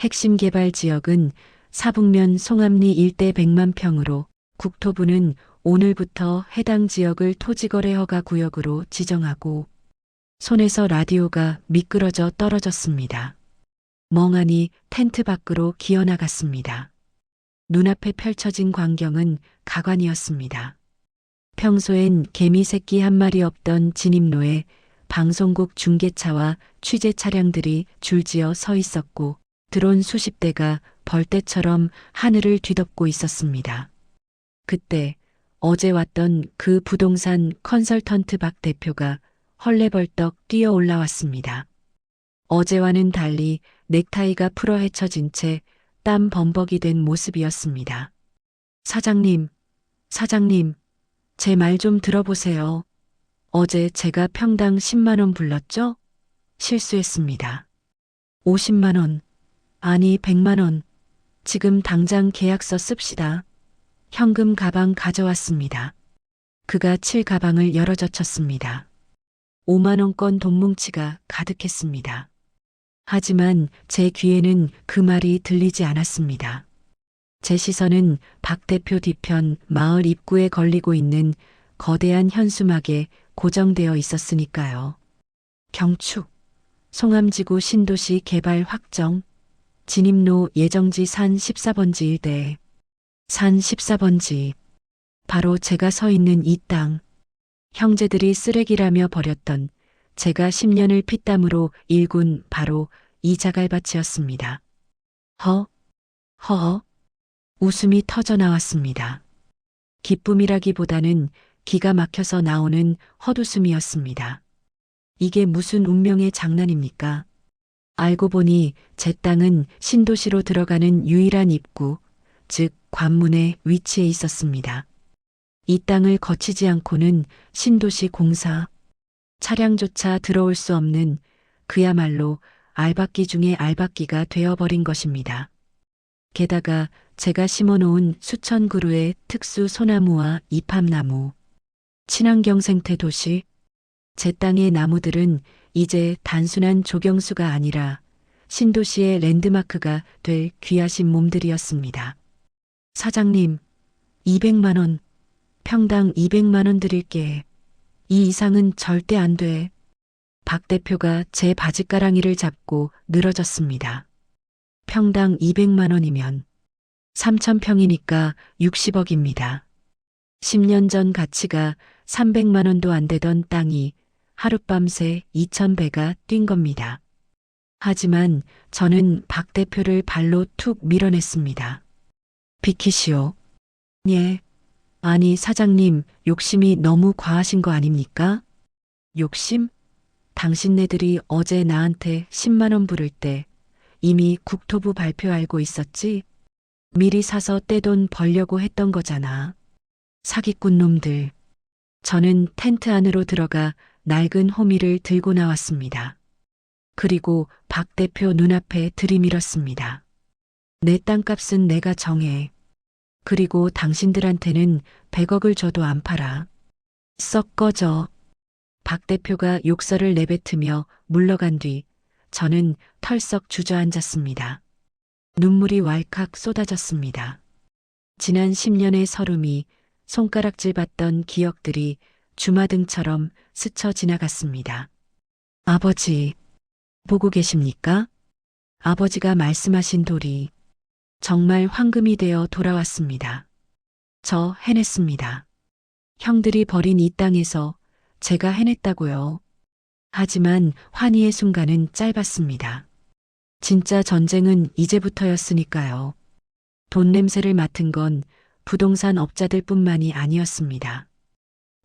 핵심 개발 지역은 사북면 송암리 일대 100만 평으로 국토부는 오늘부터 해당 지역을 토지거래 허가 구역으로 지정하고 손에서 라디오가 미끄러져 떨어졌습니다. 멍하니 텐트 밖으로 기어나갔습니다. 눈앞에 펼쳐진 광경은 가관이었습니다. 평소엔 개미 새끼 한 마리 없던 진입로에 방송국 중계차와 취재 차량들이 줄지어 서 있었고 드론 수십 대가 벌떼처럼 하늘을 뒤덮고 있었습니다. 그때 어제 왔던 그 부동산 컨설턴트 박 대표가 헐레벌떡 뛰어 올라왔습니다. 어제와는 달리 넥타이가 풀어 헤쳐진 채 땀 범벅이 된 모습이었습니다. 사장님, 제 말 좀 들어보세요. 어제 제가 평당 10만 원 불렀죠? 실수했습니다. 50만 원, 아니 100만 원. 지금 당장 계약서 씁시다. 현금 가방 가져왔습니다. 그가 칠 가방을 열어젖혔습니다. 5만 원권 돈뭉치가 가득했습니다. 하지만 제 귀에는 그 말이 들리지 않았습니다. 제 시선은 박 대표 뒤편 마을 입구에 걸리고 있는 거대한 현수막에 고정되어 있었으니까요. 경축, 송암지구 신도시 개발 확정, 진입로 예정지 산 14번지 일대, 산 14번지, 바로 제가 서 있는 이 땅, 형제들이 쓰레기라며 버렸던 제가 10년을 피땀으로 일군 바로 이 자갈밭이었습니다. 웃음이 터져 나왔습니다. 기쁨이라기보다는 기가 막혀서 나오는 헛웃음이었습니다. 이게 무슨 운명의 장난입니까? 알고 보니 제 땅은 신도시로 들어가는 유일한 입구, 즉 관문에 위치해 있었습니다. 이 땅을 거치지 않고는 신도시 공사, 차량조차 들어올 수 없는 그야말로 알박기 중의 알박기가 되어버린 것입니다. 게다가 제가 심어놓은 수천 그루의 특수 소나무와 이팝나무, 친환경 생태 도시, 제 땅의 나무들은 이제 단순한 조경수가 아니라 신도시의 랜드마크가 될 귀하신 몸들이었습니다. 사장님, 200만 원, 평당 200만 원 드릴게. 이 이상은 절대 안 돼. 박 대표가 제 바지가랑이를 잡고 늘어졌습니다. 평당 200만 원이면 3,000평이니까 60억입니다. 10년 전 가치가 300만 원도 안 되던 땅이 하룻밤새 2,000배가 뛴 겁니다. 하지만 저는 박 대표를 발로 툭 밀어냈습니다. 비키시오. 예. 아니, 사장님, 욕심이 너무 과하신 거 아닙니까? 욕심? 당신네들이 어제 나한테 10만 원 부를 때 이미 국토부 발표 알고 있었지? 미리 사서 떼돈 벌려고 했던 거잖아. 사기꾼 놈들. 저는 텐트 안으로 들어가 낡은 호미를 들고 나왔습니다. 그리고 박 대표 눈앞에 들이밀었습니다. 내 땅값은 내가 정해. 그리고 당신들한테는 100억을 줘도 안 팔아. 썩 꺼져. 박 대표가 욕설을 내뱉으며 물러간 뒤 저는 털썩 주저앉았습니다. 눈물이 왈칵 쏟아졌습니다. 지난 10년의 서름이 손가락질 받던 기억들이 주마등처럼 스쳐 지나갔습니다. 아버지, 보고 계십니까? 아버지가 말씀하신 돌이 정말 황금이 되어 돌아왔습니다. 저 해냈습니다. 형들이 버린 이 땅에서 제가 해냈다고요. 하지만 환희의 순간은 짧았습니다. 진짜 전쟁은 이제부터였으니까요. 돈 냄새를 맡은 건 부동산 업자들뿐만이 아니었습니다.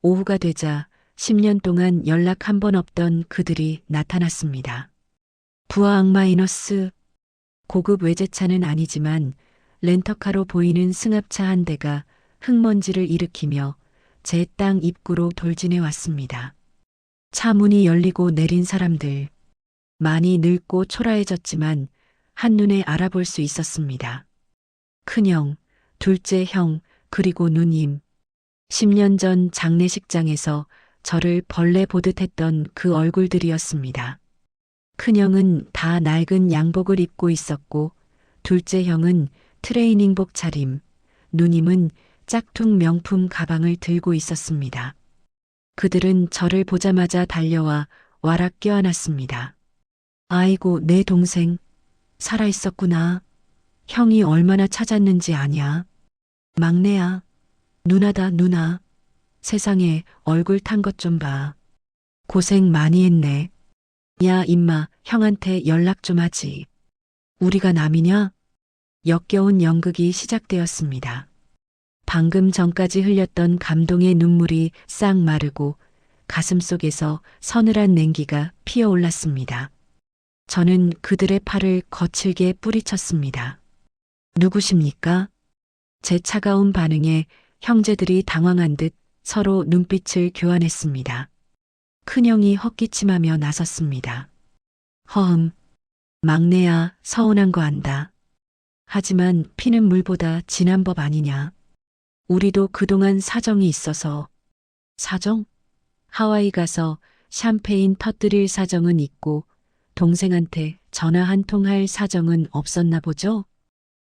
오후가 되자 10년 동안 연락 한 번 없던 그들이 나타났습니다. 부하 악마이너스. 고급 외제차는 아니지만 렌터카로 보이는 승합차 한 대가 흙먼지를 일으키며 제 땅 입구로 돌진해 왔습니다. 차 문이 열리고 내린 사람들. 많이 늙고 초라해졌지만 한눈에 알아볼 수 있었습니다. 큰형, 둘째 형, 그리고 누님. 10년 전 장례식장에서 저를 벌레 보듯 했던 그 얼굴들이었습니다. 큰형은 다 낡은 양복을 입고 있었고 둘째 형은 트레이닝복 차림, 누님은 짝퉁 명품 가방을 들고 있었습니다. 그들은 저를 보자마자 달려와 와락 껴안았습니다. 아이고, 내 동생 살아있었구나. 형이 얼마나 찾았는지 아냐? 막내야, 누나다 누나. 세상에 얼굴 탄 것 좀 봐. 고생 많이 했네. 야, 임마, 형한테 연락 좀 하지. 우리가 남이냐? 역겨운 연극이 시작되었습니다. 방금 전까지 흘렸던 감동의 눈물이 싹 마르고 가슴속에서 서늘한 냉기가 피어올랐습니다. 저는 그들의 팔을 거칠게 뿌리쳤습니다. 누구십니까? 제 차가운 반응에 형제들이 당황한 듯 서로 눈빛을 교환했습니다. 큰형이 헛기침하며 나섰습니다. 허흠, 막내야, 서운한 거 안다. 하지만 피는 물보다 진한 법 아니냐. 우리도 그동안 사정이 있어서. 사정? 하와이 가서 샴페인 터뜨릴 사정은 있고 동생한테 전화 한 통 할 사정은 없었나 보죠?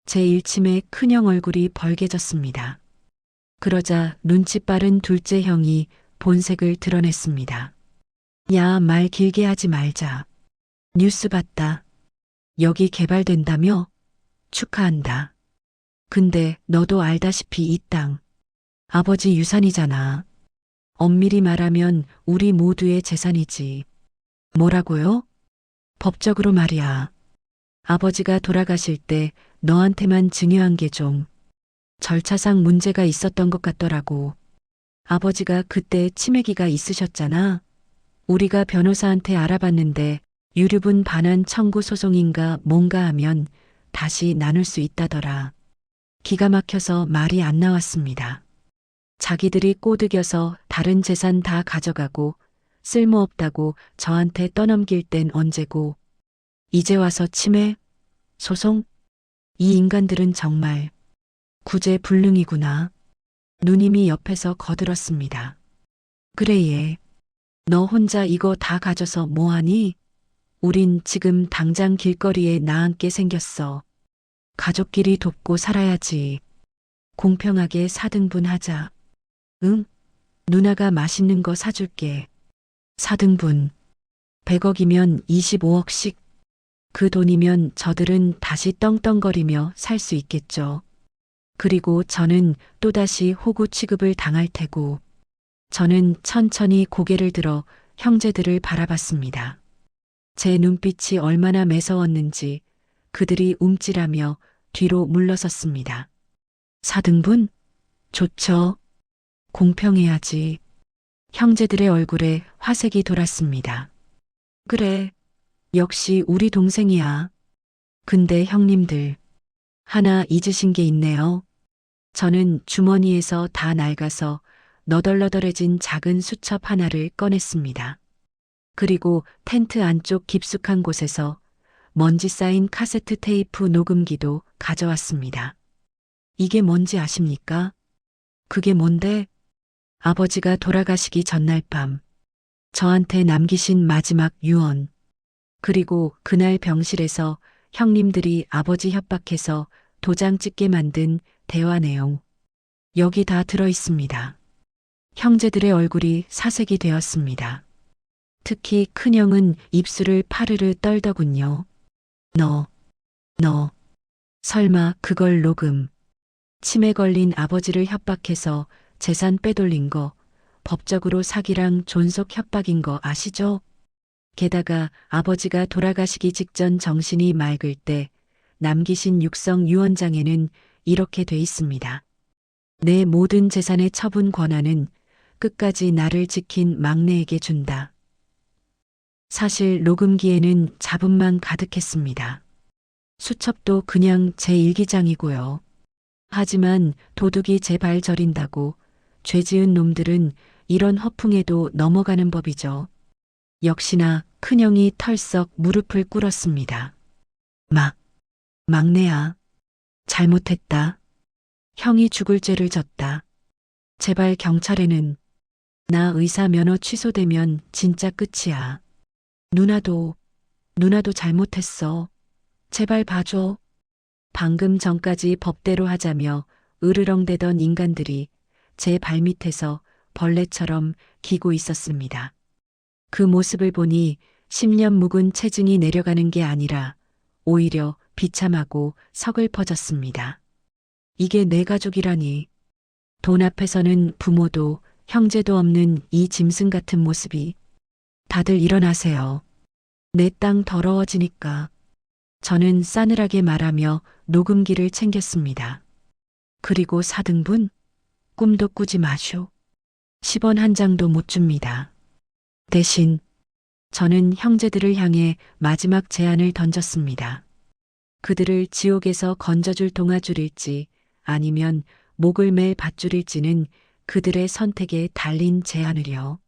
제 일침에 큰형 얼굴이 벌개졌습니다. 그러자 눈치 빠른 둘째 형이 본색을 드러냈습니다. 야, 말 길게 하지 말자. 뉴스 봤다. 여기 개발된다며? 축하한다. 근데 너도 알다시피 이 땅 아버지 유산이잖아. 엄밀히 말하면 우리 모두의 재산이지. 뭐라고요? 법적으로 말이야. 아버지가 돌아가실 때 너한테만 증여한 게 좀 절차상 문제가 있었던 것 같더라고. 아버지가 그때 치매기가 있으셨잖아. 우리가 변호사한테 알아봤는데 유류분 반환 청구 소송인가 뭔가 하면 다시 나눌 수 있다더라. 기가 막혀서 말이 안 나왔습니다. 자기들이 꼬드겨서 다른 재산 다 가져가고 쓸모없다고 저한테 떠넘길 땐 언제고 이제 와서 치매? 소송? 이 인간들은 정말 구제불능이구나. 누님이 옆에서 거들었습니다. 그래 얘. 너 혼자 이거 다 가져서 뭐하니? 우린 지금 당장 길거리에 나앉게 생겼어. 가족끼리 돕고 살아야지. 공평하게 4등분 하자. 응? 누나가 맛있는 거 사줄게. 4등분. 100억이면 25억씩. 그 돈이면 저들은 다시 떵떵거리며 살 수 있겠죠. 그리고 저는 또다시 호구 취급을 당할 테고. 저는 천천히 고개를 들어 형제들을 바라봤습니다. 제 눈빛이 얼마나 매서웠는지 그들이 움찔하며 뒤로 물러섰습니다. 4등분? 좋죠. 공평해야지. 형제들의 얼굴에 화색이 돌았습니다. 그래. 역시 우리 동생이야. 근데 형님들, 하나 잊으신 게 있네요. 저는 주머니에서 다 낡아서 너덜너덜해진 작은 수첩 하나를 꺼냈습니다. 그리고 텐트 안쪽 깊숙한 곳에서 먼지 쌓인 카세트 테이프 녹음기도 가져왔습니다. 이게 뭔지 아십니까? 그게 뭔데? 아버지가 돌아가시기 전날 밤, 저한테 남기신 마지막 유언. 그리고 그날 병실에서 형님들이 아버지 협박해서 도장 찍게 만든 대화 내용. 여기 다 들어 있습니다. 형제들의 얼굴이 사색이 되었습니다. 특히 큰형은 입술을 파르르 떨더군요. 너, 설마 그걸 녹음. 치매 걸린 아버지를 협박해서 재산 빼돌린 거, 법적으로 사기랑 존속 협박인 거 아시죠? 게다가 아버지가 돌아가시기 직전 정신이 맑을 때 남기신 육성 유언장에는 이렇게 돼 있습니다. 내 모든 재산의 처분 권한은 끝까지 나를 지킨 막내에게 준다. 사실 녹음기에는 잡음만 가득했습니다. 수첩도 그냥 제 일기장이고요. 하지만 도둑이 제 발 저린다고 죄 지은 놈들은 이런 허풍에도 넘어가는 법이죠. 역시나 큰형이 털썩 무릎을 꿇었습니다. 막내야. 잘못했다. 형이 죽을 죄를 졌다. 제발 경찰에는 나 의사 면허 취소되면 진짜 끝이야. 누나도 잘못했어. 제발 봐줘. 방금 전까지 법대로 하자며 으르렁대던 인간들이 제 발밑에서 벌레처럼 기고 있었습니다. 그 모습을 보니 10년 묵은 체증이 내려가는 게 아니라 오히려 비참하고 서글퍼졌습니다. 이게 내 가족이라니. 돈 앞에서는 부모도 형제도 없는 이 짐승 같은 모습이. 다들 일어나세요. 내 땅 더러워지니까. 저는 싸늘하게 말하며 녹음기를 챙겼습니다. 그리고 4등분? 꿈도 꾸지 마쇼. 10원 한 장도 못 줍니다. 대신 저는 형제들을 향해 마지막 제안을 던졌습니다. 그들을 지옥에서 건져줄 동아줄일지 아니면 목을 맬 밧줄일지는 그들의 선택에 달린 제안을요.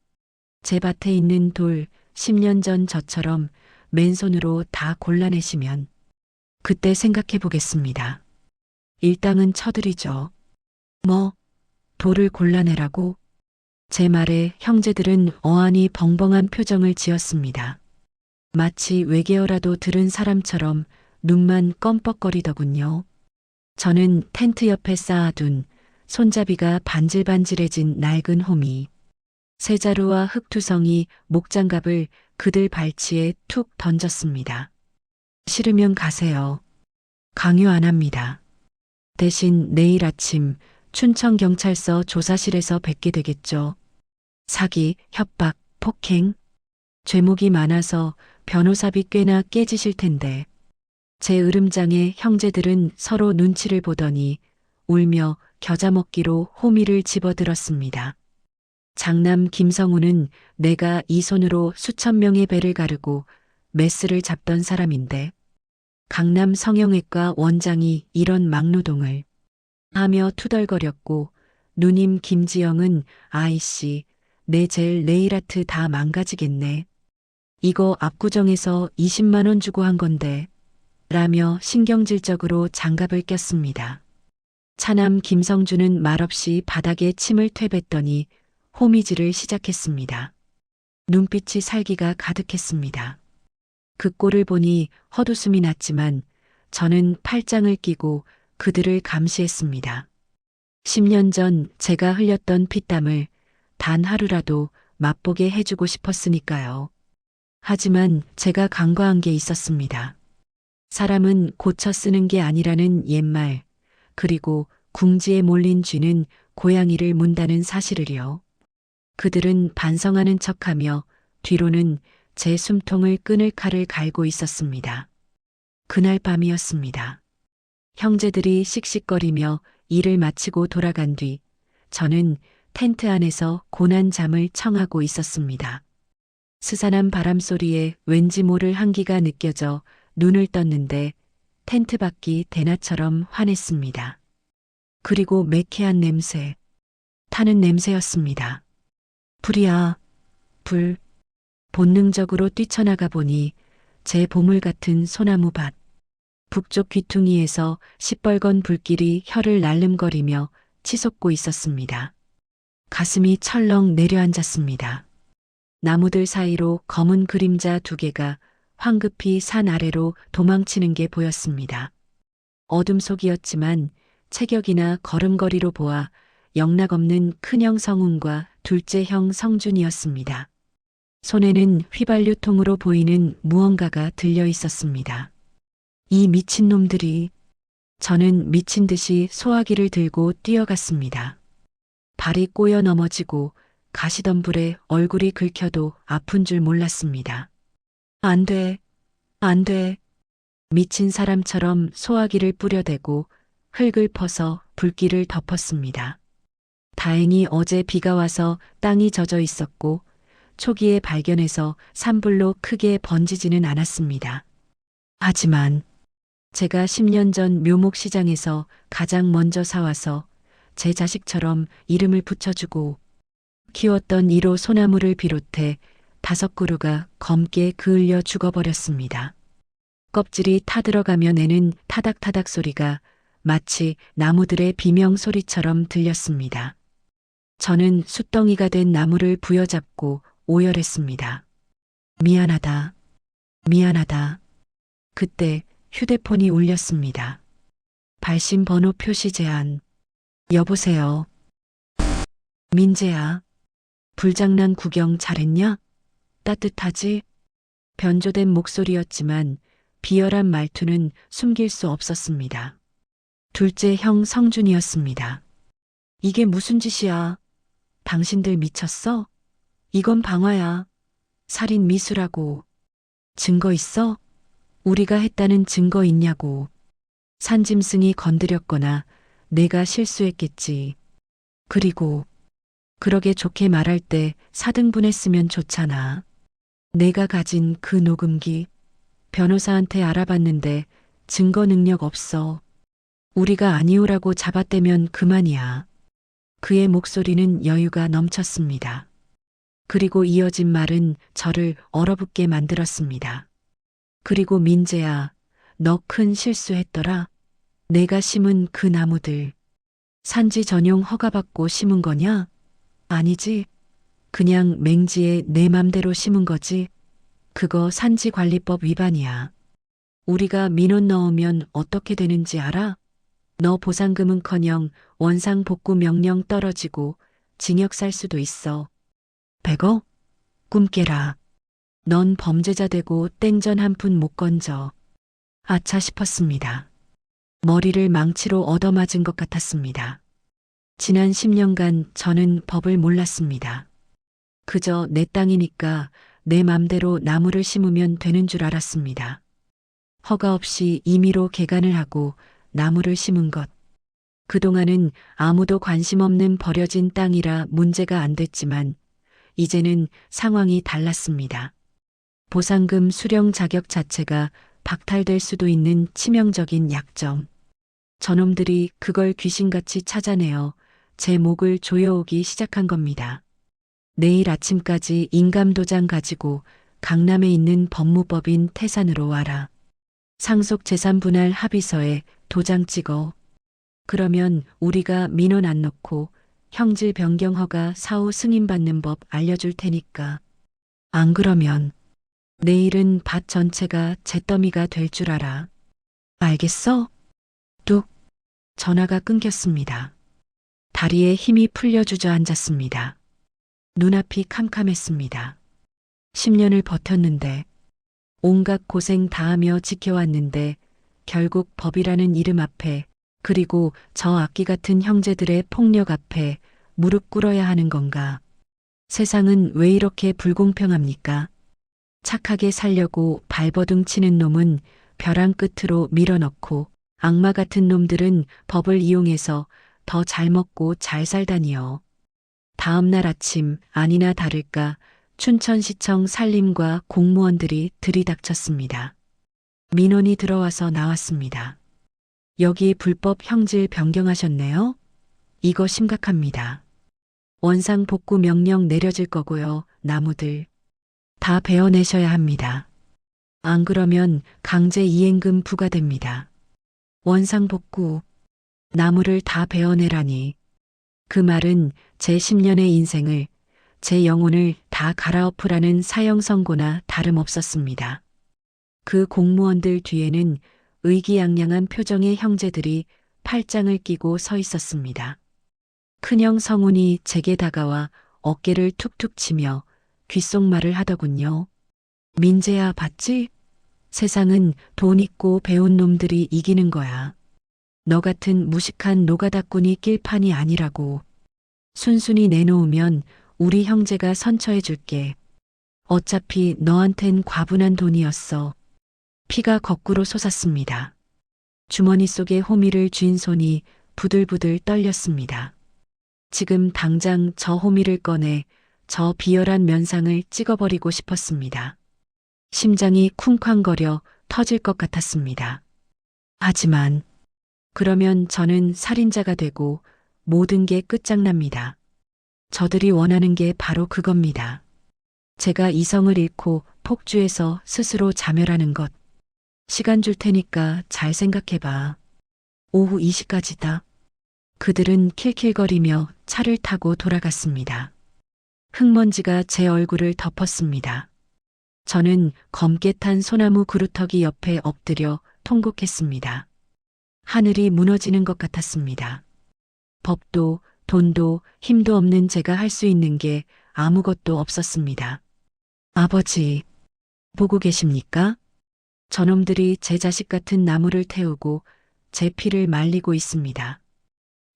제 밭에 있는 돌 10년 전 저처럼 맨손으로 다 골라내시면 그때 생각해 보겠습니다. 일당은 쳐드리죠. 돌을 골라내라고? 제 말에 형제들은 어안이 벙벙한 표정을 지었습니다. 마치 외계어라도 들은 사람처럼 눈만 껌뻑거리더군요. 저는 텐트 옆에 쌓아둔 손잡이가 반질반질해진 낡은 호미, 세자루와 흙투성이 목장갑을 그들 발치에 툭 던졌습니다. 싫으면 가세요. 강요 안 합니다. 대신 내일 아침 춘천경찰서 조사실에서 뵙게 되겠죠. 사기, 협박, 폭행. 죄목이 많아서 변호사비 꽤나 깨지실 텐데. 제 으름장에 형제들은 서로 눈치를 보더니 울며 겨자 먹기로 호미를 집어들었습니다. 장남 김성우는 내가 이 손으로 수천 명의 배를 가르고 메스를 잡던 사람인데 강남 성형외과 원장이 이런 막노동을 하며 투덜거렸고 누님 김지영은 아이씨 내 젤 네일아트 다 망가지겠네. 이거 압구정에서 20만 원 주고 한 건데 라며 신경질적으로 장갑을 꼈습니다. 차남 김성주는 말없이 바닥에 침을 퇴뱉더니 호미질을 시작했습니다. 눈빛이 살기가 가득했습니다. 그 꼴을 보니 헛웃음이 났지만 저는 팔짱을 끼고 그들을 감시했습니다. 10년 전 제가 흘렸던 피땀을 단 하루라도 맛보게 해주고 싶었으니까요. 하지만 제가 간과한 게 있었습니다. 사람은 고쳐 쓰는 게 아니라는 옛말, 그리고 궁지에 몰린 쥐는 고양이를 문다는 사실을요. 그들은 반성하는 척하며 뒤로는 제 숨통을 끊을 칼을 갈고 있었습니다. 그날 밤이었습니다. 형제들이 씩씩거리며 일을 마치고 돌아간 뒤 저는 텐트 안에서 고난 잠을 청하고 있었습니다. 스산한 바람 소리에 왠지 모를 한기가 느껴져 눈을 떴는데 텐트 밖이 대낮처럼 환했습니다. 그리고 매캐한 냄새, 타는 냄새였습니다. 불이야, 불. 본능적으로 뛰쳐나가 보니 제 보물 같은 소나무밭. 북쪽 귀퉁이에서 시뻘건 불길이 혀를 날름거리며 치솟고 있었습니다. 가슴이 철렁 내려앉았습니다. 나무들 사이로 검은 그림자 두 개가 황급히 산 아래로 도망치는 게 보였습니다. 어둠 속이었지만 체격이나 걸음걸이로 보아 영락없는 큰형 성훈과 둘째 형 성준이었습니다. 손에는 휘발유통으로 보이는 무언가가 들려 있었습니다. 이 미친놈들이. 저는 미친 듯이 소화기를 들고 뛰어갔습니다. 발이 꼬여 넘어지고 가시덤불에 얼굴이 긁혀도 아픈 줄 몰랐습니다. 안 돼, 안 돼. 미친 사람처럼 소화기를 뿌려대고 흙을 퍼서 불길을 덮었습니다. 다행히 어제 비가 와서 땅이 젖어 있었고 초기에 발견해서 산불로 크게 번지지는 않았습니다. 하지만 제가 10년 전 묘목시장에서 가장 먼저 사와서 제 자식처럼 이름을 붙여주고 키웠던 1호 소나무를 비롯해 5그루가 검게 그을려 죽어버렸습니다. 껍질이 타들어가며 내는 타닥타닥 소리가 마치 나무들의 비명 소리처럼 들렸습니다. 저는 숫덩이가 된 나무를 부여잡고 오열했습니다. 미안하다. 미안하다. 그때 휴대폰이 울렸습니다. 발신 번호 표시 제한. 여보세요. 민재야. 불장난 구경 잘했냐? 따뜻하지? 변조된 목소리였지만 비열한 말투는 숨길 수 없었습니다. 둘째 형 성준이었습니다. 이게 무슨 짓이야? 당신들 미쳤어? 이건 방화야. 살인 미수라고. 증거 있어? 우리가 했다는 증거 있냐고. 산짐승이 건드렸거나 내가 실수했겠지. 그리고 그러게 좋게 말할 때 4등분 했으면 좋잖아. 내가 가진 그 녹음기 변호사한테 알아봤는데 증거 능력 없어. 우리가 아니오라고 잡아떼면 그만이야. 그의 목소리는 여유가 넘쳤습니다. 그리고 이어진 말은 저를 얼어붙게 만들었습니다. 그리고 민재야, 너 큰 실수했더라. 내가 심은 그 나무들. 산지 전용 허가받고 심은 거냐? 아니지. 그냥 맹지에 내 맘대로 심은 거지. 그거 산지관리법 위반이야. 우리가 민원 넣으면 어떻게 되는지 알아? 너 보상금은커녕 원상복구 명령 떨어지고 징역 살 수도 있어. 100억? 꿈 깨라. 넌 범죄자 되고 땡전 한 푼 못 건져. 아차 싶었습니다. 머리를 망치로 얻어맞은 것 같았습니다. 지난 10년간 저는 법을 몰랐습니다. 그저 내 땅이니까 내 맘대로 나무를 심으면 되는 줄 알았습니다. 허가 없이 임의로 개간을 하고 나무를 심은 것. 그동안은 아무도 관심 없는 버려진 땅이라 문제가 안 됐지만 이제는 상황이 달랐습니다. 보상금 수령 자격 자체가 박탈될 수도 있는 치명적인 약점. 저놈들이 그걸 귀신같이 찾아내어 제 목을 조여오기 시작한 겁니다. 내일 아침까지 인감도장 가지고 강남에 있는 법무법인 태산으로 와라. 상속재산분할 합의서에 도장 찍어. 그러면 우리가 민원 안 넣고 형질 변경 허가 사후 승인받는 법 알려줄 테니까. 안 그러면 내일은 밭 전체가 잿더미가 될 줄 알아. 알겠어? 뚝. 전화가 끊겼습니다. 다리에 힘이 풀려 주저앉았습니다. 눈앞이 캄캄했습니다. 10년을 버텼는데 온갖 고생 다하며 지켜왔는데 결국 법이라는 이름 앞에 그리고 저 악기 같은 형제들의 폭력 앞에 무릎 꿇어야 하는 건가? 세상은 왜 이렇게 불공평합니까? 착하게 살려고 발버둥 치는 놈은 벼랑 끝으로 밀어넣고 악마 같은 놈들은 법을 이용해서 더 잘 먹고 잘 살다니요. 다음 날 아침 아니나 다를까 춘천시청 산림과 공무원들이 들이닥쳤습니다. 민원이 들어와서 나왔습니다. 여기 불법 형질 변경하셨네요? 이거 심각합니다. 원상 복구 명령 내려질 거고요. 나무들 다 베어내셔야 합니다. 안 그러면 강제 이행금 부과됩니다. 원상 복구, 나무를 다 베어내라니. 그 말은 제 10년의 인생을, 제 영혼을 다 갈아엎으라는 사형 선고나 다름없었습니다. 그 공무원들 뒤에는 의기양양한 표정의 형제들이 팔짱을 끼고 서 있었습니다. 큰형 성훈이 제게 다가와 어깨를 툭툭 치며 귓속말을 하더군요. 민재야, 봤지? 세상은 돈 있고 배운 놈들이 이기는 거야. 너 같은 무식한 노가다꾼이 낄 판이 아니라고. 순순히 내놓으면 우리 형제가 선처해 줄게. 어차피 너한텐 과분한 돈이었어. 피가 거꾸로 솟았습니다. 주머니 속에 호미를 쥔 손이 부들부들 떨렸습니다. 지금 당장 저 호미를 꺼내 저 비열한 면상을 찍어버리고 싶었습니다. 심장이 쿵쾅거려 터질 것 같았습니다. 하지만 그러면 저는 살인자가 되고 모든 게 끝장납니다. 저들이 원하는 게 바로 그겁니다. 제가 이성을 잃고 폭주해서 스스로 자멸하는 것. 시간 줄 테니까 잘 생각해봐. 오후 2시까지다. 그들은 킬킬거리며 차를 타고 돌아갔습니다. 흙먼지가 제 얼굴을 덮었습니다. 저는 검게 탄 소나무 그루터기 옆에 엎드려 통곡했습니다. 하늘이 무너지는 것 같았습니다. 법도 돈도 힘도 없는 제가 할 수 있는 게 아무것도 없었습니다. 아버지, 보고 계십니까? 저놈들이 제 자식 같은 나무를 태우고 제 피를 말리고 있습니다.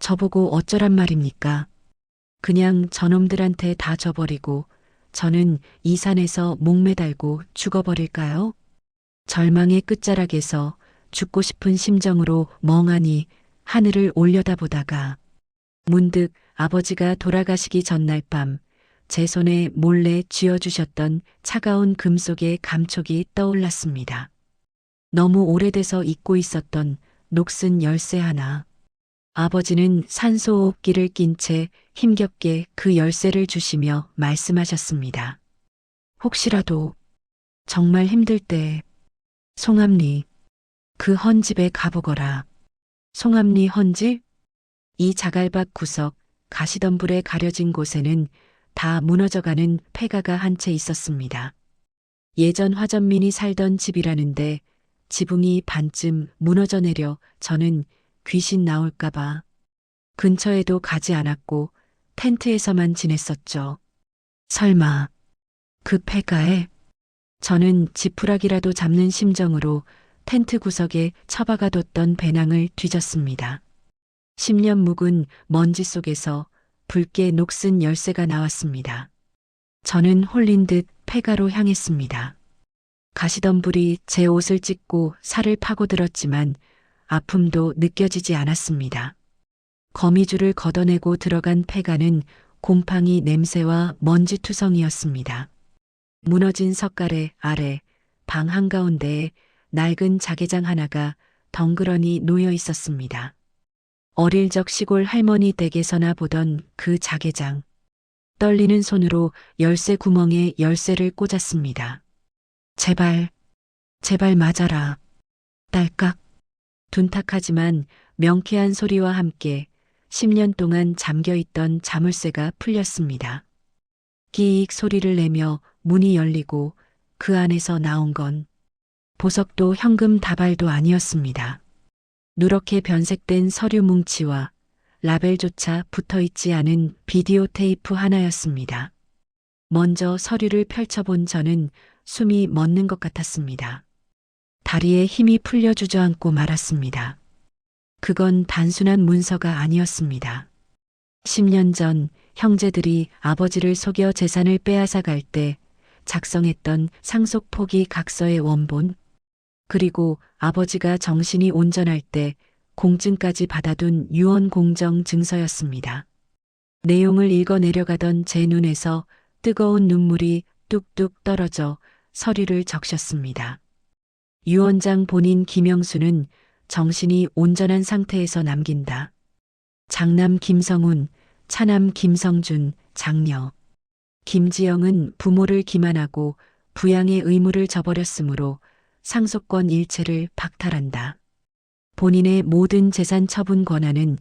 저보고 어쩌란 말입니까? 그냥 저놈들한테 다 져버리고 저는 이 산에서 목매달고 죽어버릴까요? 절망의 끝자락에서 죽고 싶은 심정으로 멍하니 하늘을 올려다보다가 문득 아버지가 돌아가시기 전날 밤 제 손에 몰래 쥐어주셨던 차가운 금속의 감촉이 떠올랐습니다. 너무 오래돼서 잊고 있었던 녹슨 열쇠 하나. 아버지는 산소호흡기를 낀 채 힘겹게 그 열쇠를 주시며 말씀하셨습니다. 혹시라도 정말 힘들 때 송암리 그 헌집에 가보거라. 송암리 헌집? 이 자갈밭 구석 가시덤불에 가려진 곳에는 다 무너져가는 폐가가 한 채 있었습니다. 예전 화전민이 살던 집이라는데 지붕이 반쯤 무너져 내려 저는 귀신 나올까봐 근처에도 가지 않았고 텐트에서만 지냈었죠. 설마 그 폐가에 저는 지푸라기라도 잡는 심정으로 텐트 구석에 처박아뒀던 배낭을 뒤졌습니다. 10년 묵은 먼지 속에서 붉게 녹슨 열쇠가 나왔습니다. 저는 홀린 듯 폐가로 향했습니다. 가시덤불이 제 옷을 찢고 살을 파고들었지만 아픔도 느껴지지 않았습니다. 거미줄을 걷어내고 들어간 폐가는 곰팡이 냄새와 먼지투성이었습니다. 무너진 석가래 아래 방 한가운데에 낡은 자개장 하나가 덩그러니 놓여 있었습니다. 어릴 적 시골 할머니 댁에서나 보던 그 자개장. 떨리는 손으로 열쇠 구멍에 열쇠를 꽂았습니다. 제발, 제발 맞아라. 딸깍. 둔탁하지만 명쾌한 소리와 함께 10년 동안 잠겨있던 자물쇠가 풀렸습니다. 끼익 소리를 내며 문이 열리고 그 안에서 나온 건 보석도 현금 다발도 아니었습니다. 누렇게 변색된 서류 뭉치와 라벨조차 붙어있지 않은 비디오 테이프 하나였습니다. 먼저 서류를 펼쳐본 저는 숨이 멎는 것 같았습니다. 다리에 힘이 풀려 주저앉고 말았습니다. 그건 단순한 문서가 아니었습니다. 10년 전 형제들이 아버지를 속여 재산을 빼앗아 갈 때 작성했던 상속 포기 각서의 원본, 그리고 아버지가 정신이 온전할 때 공증까지 받아둔 유언 공정 증서였습니다. 내용을 읽어 내려가던 제 눈에서 뜨거운 눈물이 뚝뚝 떨어져 서류를 적셨습니다. 유언장 본인 김영수는 정신이 온전한 상태에서 남긴다. 장남 김성훈, 차남 김성준, 장녀 김지영은 부모를 기만하고 부양의 의무를 저버렸으므로 상속권 일체를 박탈한다. 본인의 모든 재산 처분 권한은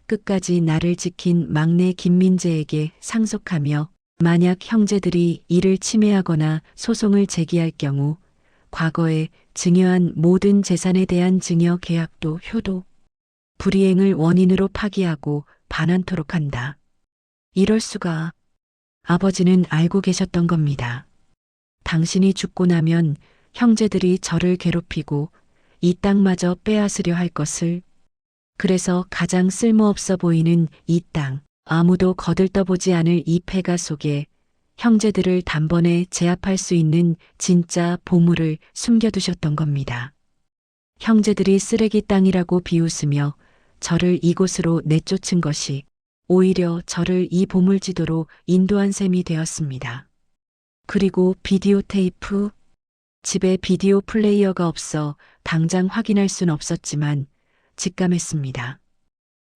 끝까지 나를 지킨 막내 김민재에게 상속하며 만약 형제들이 이를 침해하거나 소송을 제기할 경우 과거에 증여한 모든 재산에 대한 증여 계약도 효도, 불이행을 원인으로 파기하고 반환토록 한다. 이럴 수가. 아버지는 알고 계셨던 겁니다. 당신이 죽고 나면 형제들이 저를 괴롭히고 이 땅마저 빼앗으려 할 것을. 그래서 가장 쓸모없어 보이는 이 땅, 아무도 거들떠보지 않을 이 폐가 속에 형제들을 단번에 제압할 수 있는 진짜 보물을 숨겨두셨던 겁니다. 형제들이 쓰레기 땅이라고 비웃으며 저를 이곳으로 내쫓은 것이 오히려 저를 이 보물지도로 인도한 셈이 되었습니다. 그리고 비디오 테이프? 집에 비디오 플레이어가 없어 당장 확인할 순 없었지만 직감했습니다.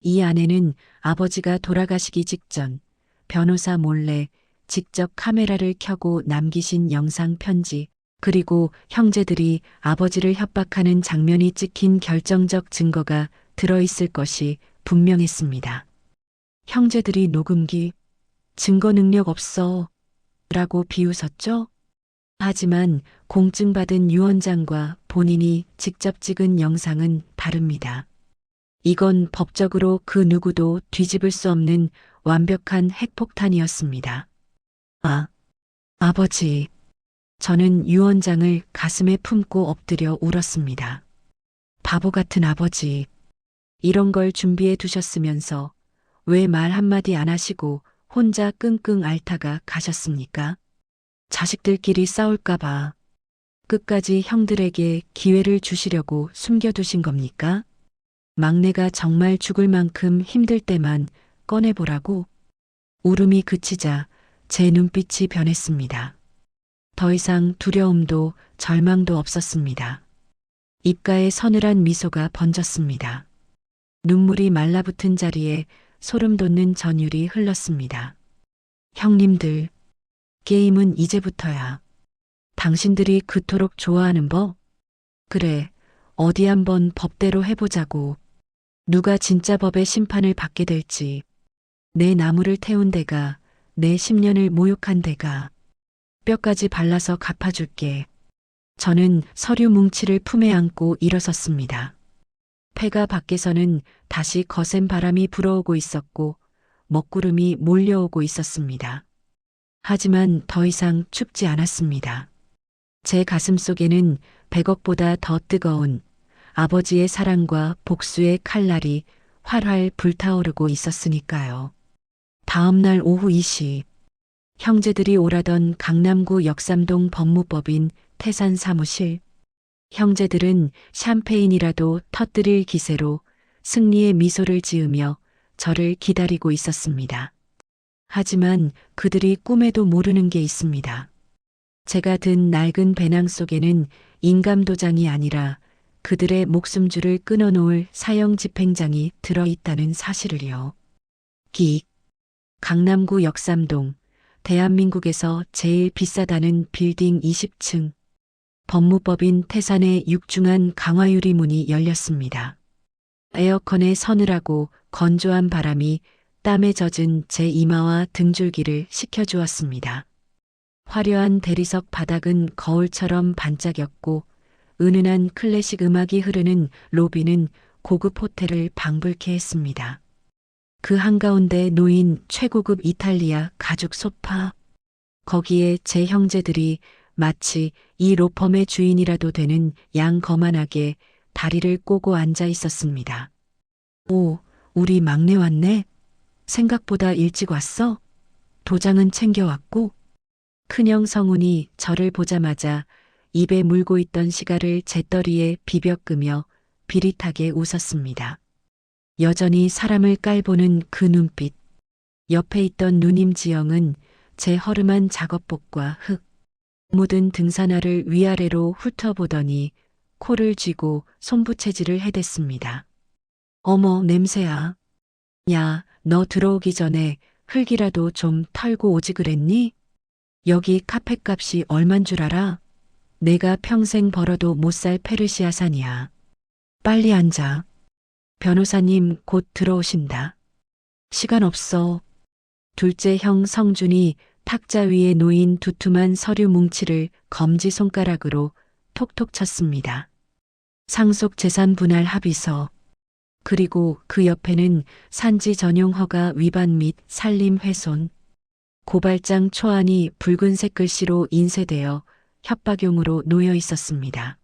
이 안에는 아버지가 돌아가시기 직전 변호사 몰래 직접 카메라를 켜고 남기신 영상 편지, 그리고 형제들이 아버지를 협박하는 장면이 찍힌 결정적 증거가 들어있을 것이 분명했습니다. 형제들이 녹음기, 증거 능력 없어 라고 비웃었죠? 하지만 공증받은 유언장과 본인이 직접 찍은 영상은 다릅니다. 이건 법적으로 그 누구도 뒤집을 수 없는 완벽한 핵폭탄이었습니다. 아버지. 저는 유언장을 가슴에 품고 엎드려 울었습니다. 바보 같은 아버지. 이런 걸 준비해 두셨으면서 왜 말 한마디 안 하시고 혼자 끙끙 앓다가 가셨습니까? 자식들끼리 싸울까봐 끝까지 형들에게 기회를 주시려고 숨겨두신 겁니까? 막내가 정말 죽을 만큼 힘들 때만 꺼내보라고. 울음이 그치자 제 눈빛이 변했습니다. 더 이상 두려움도 절망도 없었습니다. 입가에 서늘한 미소가 번졌습니다. 눈물이 말라붙은 자리에 소름 돋는 전율이 흘렀습니다. 형님들, 게임은 이제부터야. 당신들이 그토록 좋아하는 법? 그래, 어디 한번 법대로 해보자고. 누가 진짜 법의 심판을 받게 될지. 내 나무를 태운 데가, 내 10년을 모욕한 데가 뼈까지 발라서 갚아줄게. 저는 서류 뭉치를 품에 안고 일어섰습니다. 폐가 밖에서는 다시 거센 바람이 불어오고 있었고 먹구름이 몰려오고 있었습니다. 하지만 더 이상 춥지 않았습니다. 제 가슴 속에는 100억보다 더 뜨거운 아버지의 사랑과 복수의 칼날이 활활 불타오르고 있었으니까요. 다음 날 오후 2시, 형제들이 오라던 강남구 역삼동 법무법인 태산 사무실. 형제들은 샴페인이라도 터뜨릴 기세로 승리의 미소를 지으며 저를 기다리고 있었습니다. 하지만 그들이 꿈에도 모르는 게 있습니다. 제가 든 낡은 배낭 속에는 인감도장이 아니라 그들의 목숨줄을 끊어놓을 사형 집행장이 들어있다는 사실을요. 강남구 역삼동, 대한민국에서 제일 비싸다는 빌딩 20층. 법무법인 태산의 육중한 강화유리 문이 열렸습니다. 에어컨의 서늘하고 건조한 바람이 땀에 젖은 제 이마와 등줄기를 식혀주었습니다. 화려한 대리석 바닥은 거울처럼 반짝였고 은은한 클래식 음악이 흐르는 로비는 고급 호텔을 방불케 했습니다. 그 한가운데 놓인 최고급 이탈리아 가죽 소파. 거기에 제 형제들이 마치 이 로펌의 주인이라도 되는 양거만하게 다리를 꼬고 앉아 있었습니다. 오, 우리 막내 왔네. 생각보다 일찍 왔어? 도장은 챙겨왔고? 큰형 성훈이 저를 보자마자 입에 물고 있던 시가를 재떨이에 비벼 끄며 비릿하게 웃었습니다. 여전히 사람을 깔보는 그 눈빛. 옆에 있던 누님 지영은 제 허름한 작업복과 흙 묻은 등산화를 위아래로 훑어보더니 코를 쥐고 손부채질을 해댔습니다. 어머, 냄새야. 야, 너 들어오기 전에 흙이라도 좀 털고 오지 그랬니? 여기 카펫값이 얼만 줄 알아? 내가 평생 벌어도 못 살 페르시아산이야. 빨리 앉아. 변호사님 곧 들어오신다. 시간 없어. 둘째 형 성준이 탁자 위에 놓인 두툼한 서류 뭉치를 검지손가락으로 톡톡 쳤습니다. 상속 재산 분할 합의서. 그리고 그 옆에는 산지 전용 허가 위반 및 산림 훼손. 고발장 초안이 붉은색 글씨로 인쇄되어 협박용으로 놓여 있었습니다.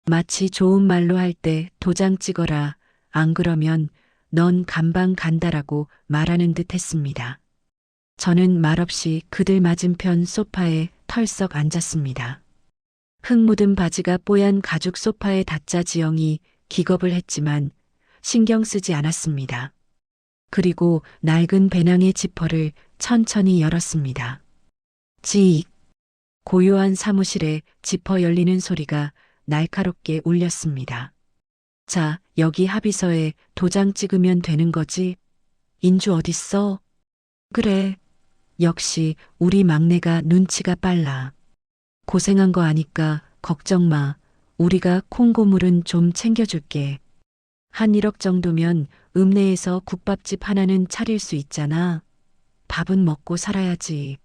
마치 좋은 말로 할 때 도장 찍어라. 안 그러면 넌 감방 간다라고 말하는 듯 했습니다. 저는 말없이 그들 맞은편 소파에 털썩 앉았습니다. 흙 묻은 바지가 뽀얀 가죽 소파에 닿자 지영이 기겁을 했지만 신경 쓰지 않았습니다. 그리고 낡은 배낭의 지퍼를 천천히 열었습니다. 지익. 고요한 사무실에 지퍼 열리는 소리가 날카롭게 울렸습니다. 자, 여기 합의서에 도장 찍으면 되는 거지? 인주 어딨어? 그래. 역시 우리 막내가 눈치가 빨라. 고생한 거 아니까 걱정 마. 우리가 콩고물은 좀 챙겨줄게. 한 1억 정도면 읍내에서 국밥집 하나는 차릴 수 있잖아. 밥은 먹고 살아야지.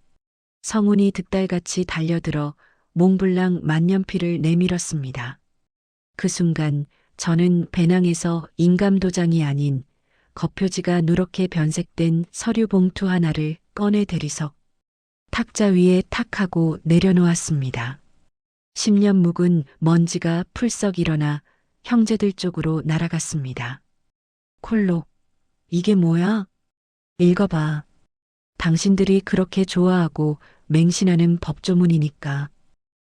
성훈이 득달같이 달려들어 몽블랑 만년필을 내밀었습니다. 그 순간 저는 배낭에서 인감도장이 아닌 겉표지가 누렇게 변색된 서류 봉투 하나를 꺼내 대리석 탁자 위에 탁 하고 내려놓았습니다. 10년 묵은 먼지가 풀썩 일어나 형제들 쪽으로 날아갔습니다. 콜록. 이게 뭐야? 읽어봐. 당신들이 그렇게 좋아하고 맹신하는 법조문이니까.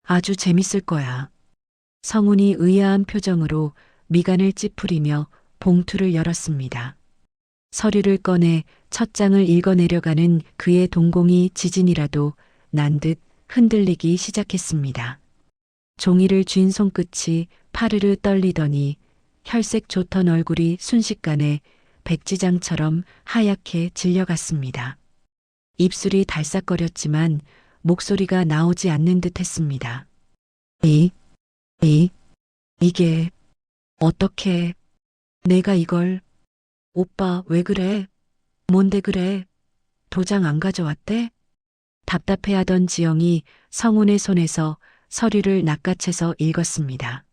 아주 재밌을 거야. 성훈이 의아한 표정으로 미간을 찌푸리며 봉투를 열었습니다. 서류를 꺼내 첫 장을 읽어내려가는 그의 동공이 지진이라도 난 듯 흔들리기 시작했습니다. 종이를 쥔 손끝이 파르르 떨리더니 혈색 좋던 얼굴이 순식간에 백지장처럼 하얗게 질려갔습니다. 입술이 달싹거렸지만 목소리가 나오지 않는 듯 했습니다. 이게 어떻게 내가 이걸 오빠 왜 그래? 뭔데 그래? 도장 안 가져왔대? 답답해하던 지영이 성훈의 손에서 서류를 낚아채서 읽었습니다.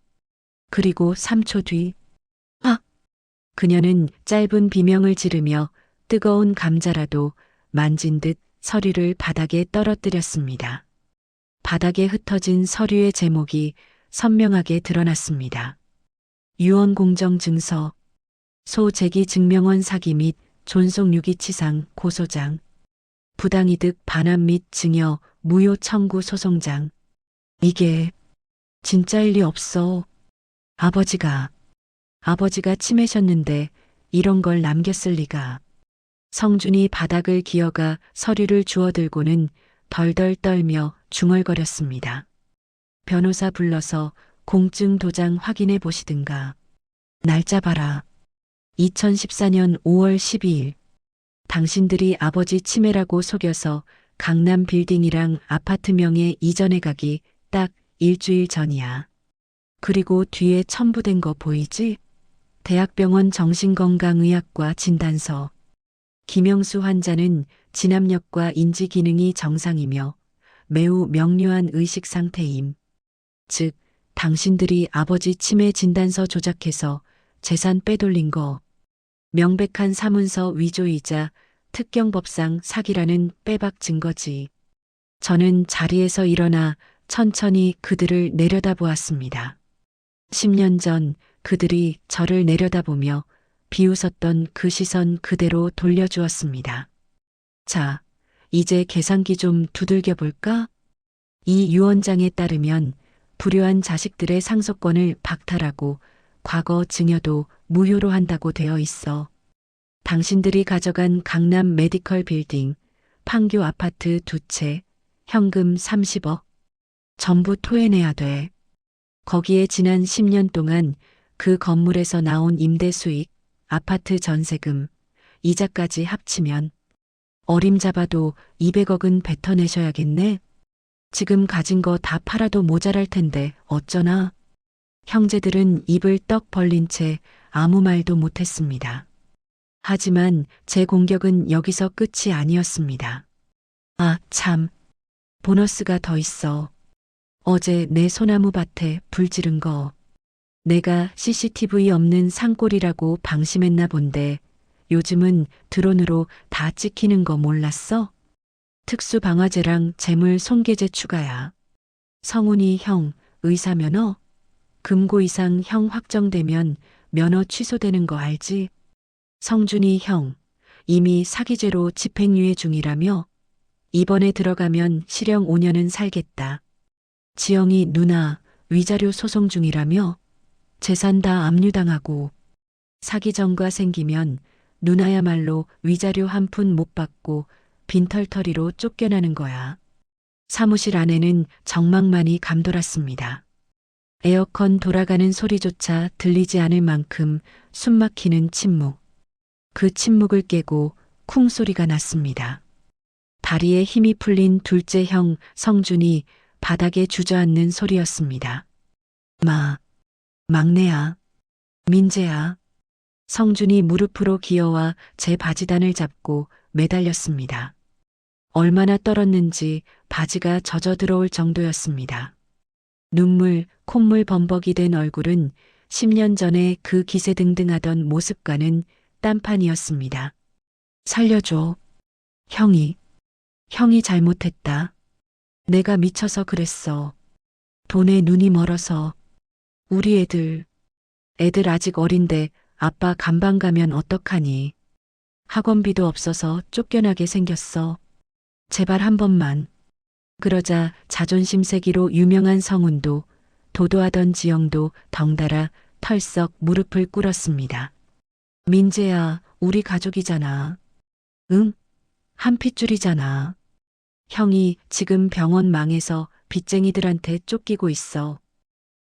그리고 3초 뒤 그녀는 짧은 비명을 지르며 뜨거운 감자라도 만진 듯 서류를 바닥에 떨어뜨렸습니다. 바닥에 흩어진 서류의 제목이 선명하게 드러났습니다. 유언공정증서, 소재기 증명원 사기 및 존속유기치상 고소장, 부당이득 반환 및 증여 무효 청구 소송장. 이게 진짜일 리 없어. 아버지가 치매셨는데 이런 걸 남겼을 리가. 성준이 바닥을 기어가 서류를 주워들고는 덜덜 떨며 중얼거렸습니다. 변호사 불러서 공증 도장 확인해 보시든가. 날짜 봐라. 2014년 5월 12일. 당신들이 아버지 치매라고 속여서 강남 빌딩이랑 아파트명에 이전해 가기 딱 일주일 전이야. 그리고 뒤에 첨부된 거 보이지? 대학병원 정신건강의학과 진단서. 김영수 환자는 진압력과 인지 기능이 정상이며 매우 명료한 의식 상태임. 즉, 당신들이 아버지 치매 진단서 조작해서 재산 빼돌린 거. 명백한 사문서 위조이자 특경법상 사기라는 빼박 증거지. 저는 자리에서 일어나 천천히 그들을 내려다보았습니다. 10년 전 그들이 저를 내려다보며 비웃었던 그 시선 그대로 돌려주었습니다. 자, 이제 계산기 좀 두들겨 볼까? 이 유언장에 따르면 불효한 자식들의 상속권을 박탈하고 과거 증여도 무효로 한다고 되어 있어. 당신들이 가져간 강남 메디컬 빌딩, 판교 아파트 2채, 현금 30억. 전부 토해내야 돼. 거기에 지난 10년 동안 그 건물에서 나온 임대 수익, 아파트 전세금, 이자까지 합치면 어림잡아도 200억은 뱉어내셔야겠네. 지금 가진 거 다 팔아도 모자랄 텐데 어쩌나. 형제들은 입을 떡 벌린 채 아무 말도 못했습니다. 하지만 제 공격은 여기서 끝이 아니었습니다. 아, 참. 보너스가 더 있어. 어제 내 소나무 밭에 불 지른 거. 내가 CCTV 없는 산골이라고 방심했나 본데 요즘은 드론으로 다 찍히는 거 몰랐어? 특수방화제랑 재물 손괴죄 추가야. 성훈이 형, 의사 면허? 금고 이상 형 확정되면 면허 취소되는 거 알지? 성준이 형, 이미 사기죄로 집행유예 중이라며? 이번에 들어가면 실형 5년은 살겠다. 지영이 누나, 위자료 소송 중이라며? 재산 다 압류당하고 사기전과 생기면 누나야말로 위자료 한 푼 못 받고 빈털터리로 쫓겨나는 거야. 사무실 안에는 정막만이 감돌았습니다. 에어컨 돌아가는 소리조차 들리지 않을 만큼 숨막히는 침묵. 그 침묵을 깨고 쿵 소리가 났습니다. 다리에 힘이 풀린 둘째 형 성준이 바닥에 주저앉는 소리였습니다. 막내야. 민재야. 성준이 무릎으로 기어와 제 바지단을 잡고 매달렸습니다. 얼마나 떨었는지 바지가 젖어 들어올 정도였습니다. 눈물, 콧물 범벅이 된 얼굴은 10년 전에 그 기세등등하던 모습과는 딴판이었습니다. 살려줘. 형이 잘못했다. 내가 미쳐서 그랬어. 돈에 눈이 멀어서. 우리 애들 아직 어린데 아빠 간방 가면 어떡하니. 학원비도 없어서 쫓겨나게 생겼어. 제발 한 번만. 그러자 자존심 세기로 유명한 성훈도 도도하던 지영도 덩달아 털썩 무릎을 꿇었습니다. 민재야, 우리 가족이잖아. 응? 한 핏줄이잖아. 형이 지금 병원 망해서 빚쟁이들한테 쫓기고 있어.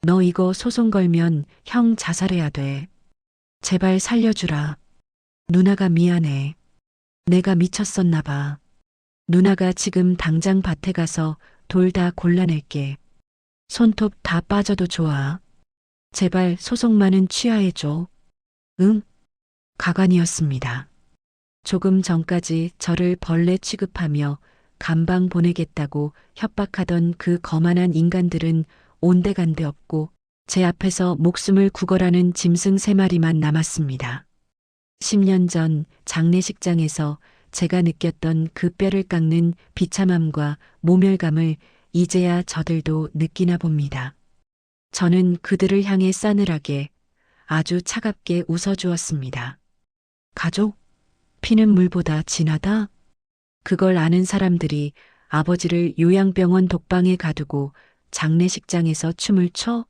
너 이거 소송 걸면 형 자살해야 돼. 제발 살려주라. 누나가 미안해. 내가 미쳤었나 봐. 누나가 지금 당장 밭에 가서 돌 다 골라낼게. 손톱 다 빠져도 좋아. 제발 소송만은 취하해줘. 응? 가관이었습니다. 조금 전까지 저를 벌레 취급하며 감방 보내겠다고 협박하던 그 거만한 인간들은 온데간데 없고 제 앞에서 목숨을 구걸하는 짐승 3마리만 남았습니다. 10년 전 장례식장에서 제가 느꼈던 그 뼈를 깎는 비참함과 모멸감을 이제야 저들도 느끼나 봅니다. 저는 그들을 향해 싸늘하게 아주 차갑게 웃어주었습니다. 가족? 피는 물보다 진하다? 그걸 아는 사람들이 아버지를 요양병원 독방에 가두고 장례식장에서 춤을 춰?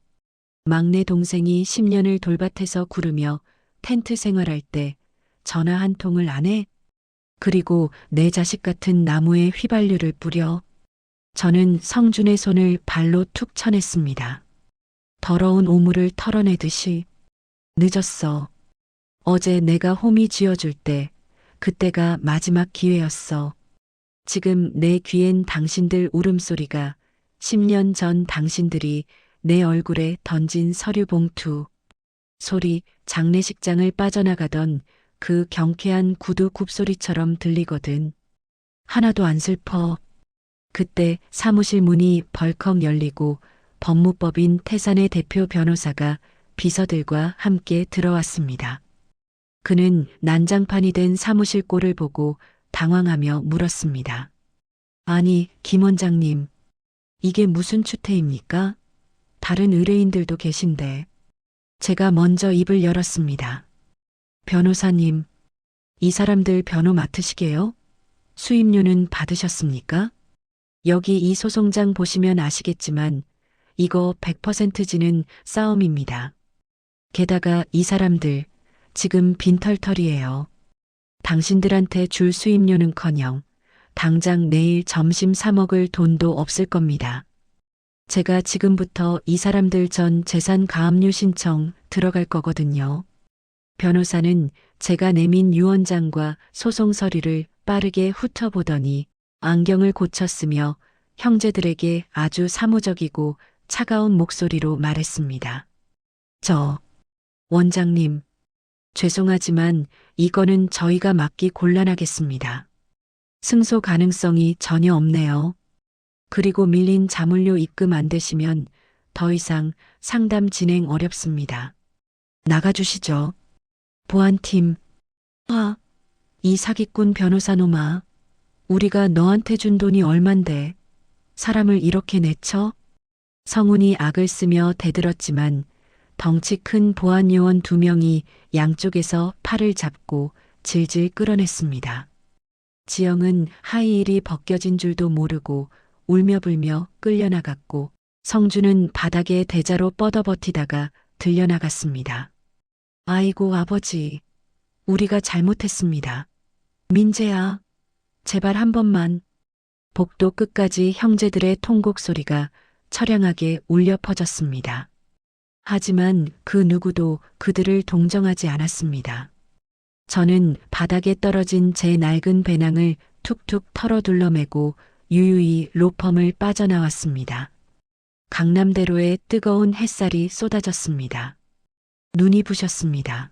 막내 동생이 10년을 돌밭에서 구르며 텐트 생활할 때 전화 한 통을 안 해? 그리고 내 자식 같은 나무에 휘발유를 뿌려? 저는 성준의 손을 발로 툭 쳐냈습니다. 더러운 오물을 털어내듯이. 늦었어. 어제 내가 홈이 쥐어줄 때 그때가 마지막 기회였어. 지금 내 귀엔 당신들 울음소리가 10년 전 당신들이 내 얼굴에 던진 서류 봉투 소리, 장례식장을 빠져나가던 그 경쾌한 구두 굽소리처럼 들리거든. 하나도 안 슬퍼. 그때 사무실 문이 벌컥 열리고 법무법인 태산의 대표 변호사가 비서들과 함께 들어왔습니다. 그는 난장판이 된 사무실 꼴을 보고 당황하며 물었습니다. 아니, 김 원장님, 이게 무슨 추태입니까? 다른 의뢰인들도 계신데. 제가 먼저 입을 열었습니다. 변호사님, 이 사람들 변호 맡으시게요? 수임료는 받으셨습니까? 여기 이 소송장 보시면 아시겠지만 이거 100% 지는 싸움입니다. 게다가 이 사람들 지금 빈털털이에요. 당신들한테 줄 수임료는커녕 당장 내일 점심 사 먹을 돈도 없을 겁니다. 제가 지금부터 이 사람들 전 재산 가압류 신청 들어갈 거거든요. 변호사는 제가 내민 유언장과 소송 서류를 빠르게 훑어보더니 안경을 고쳤으며 형제들에게 아주 사무적이고 차가운 목소리로 말했습니다. 원장님, 죄송하지만 이거는 저희가 맡기 곤란하겠습니다. 승소 가능성이 전혀 없네요. 그리고 밀린 자물료 입금 안 되시면 더 이상 상담 진행 어렵습니다. 나가주시죠. 보안팀. 이 사기꾼 변호사 놈아. 우리가 너한테 준 돈이 얼만데 사람을 이렇게 내쳐? 성훈이 악을 쓰며 대들었지만 덩치 큰 보안요원 2명이 양쪽에서 팔을 잡고 질질 끌어냈습니다. 지영은 하이힐이 벗겨진 줄도 모르고 울며불며 끌려나갔고 성주는 바닥에 대자로 뻗어버티다가 들려나갔습니다. 아이고 아버지, 우리가 잘못했습니다. 민재야, 제발 한 번만. 복도 끝까지 형제들의 통곡 소리가 처량하게 울려 퍼졌습니다. 하지만 그 누구도 그들을 동정하지 않았습니다. 저는 바닥에 떨어진 제 낡은 배낭을 툭툭 털어 둘러매고 유유히 로펌을 빠져나왔습니다. 강남대로에 뜨거운 햇살이 쏟아졌습니다. 눈이 부셨습니다.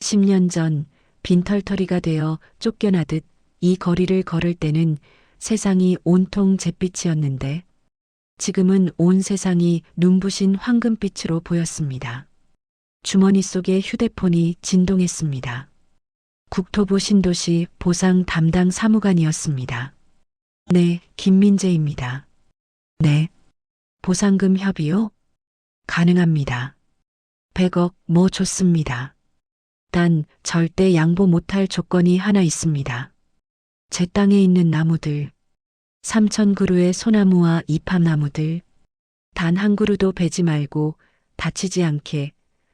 10년 전 빈털터리가 되어 쫓겨나듯 이 거리를 걸을 때는 세상이 온통 잿빛이었는데 지금은 온 세상이 눈부신 황금빛으로 보였습니다. 주머니 속에 휴대폰이 진동했습니다. 국토부 신도시 보상 담당 사무관이었습니다. 네, 김민재입니다. 네. 보상금 협의요? 가능합니다. 100억 뭐 좋습니다. 단 절대 양보 못할 조건이 하나 있습니다. 제 땅에 있는 나무들, 3,000그루의 소나무와 이팝나무들, 단 한 그루도 베지 말고 다치지 않게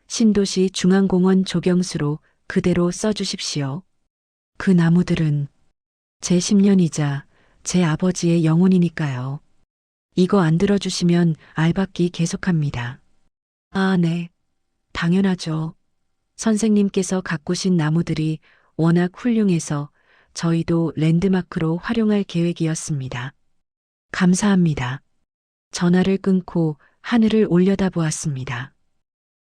신도시 중앙공원 조경수로 그대로 써주십시오. 그 나무들은 제 10년이자 제 아버지의 영혼이니까요. 이거 안 들어주시면 알박기 계속합니다. 아, 네. 당연하죠. 선생님께서 가꾸신 나무들이 워낙 훌륭해서 저희도 랜드마크로 활용할 계획이었습니다. 감사합니다. 전화를 끊고 하늘을 올려다보았습니다.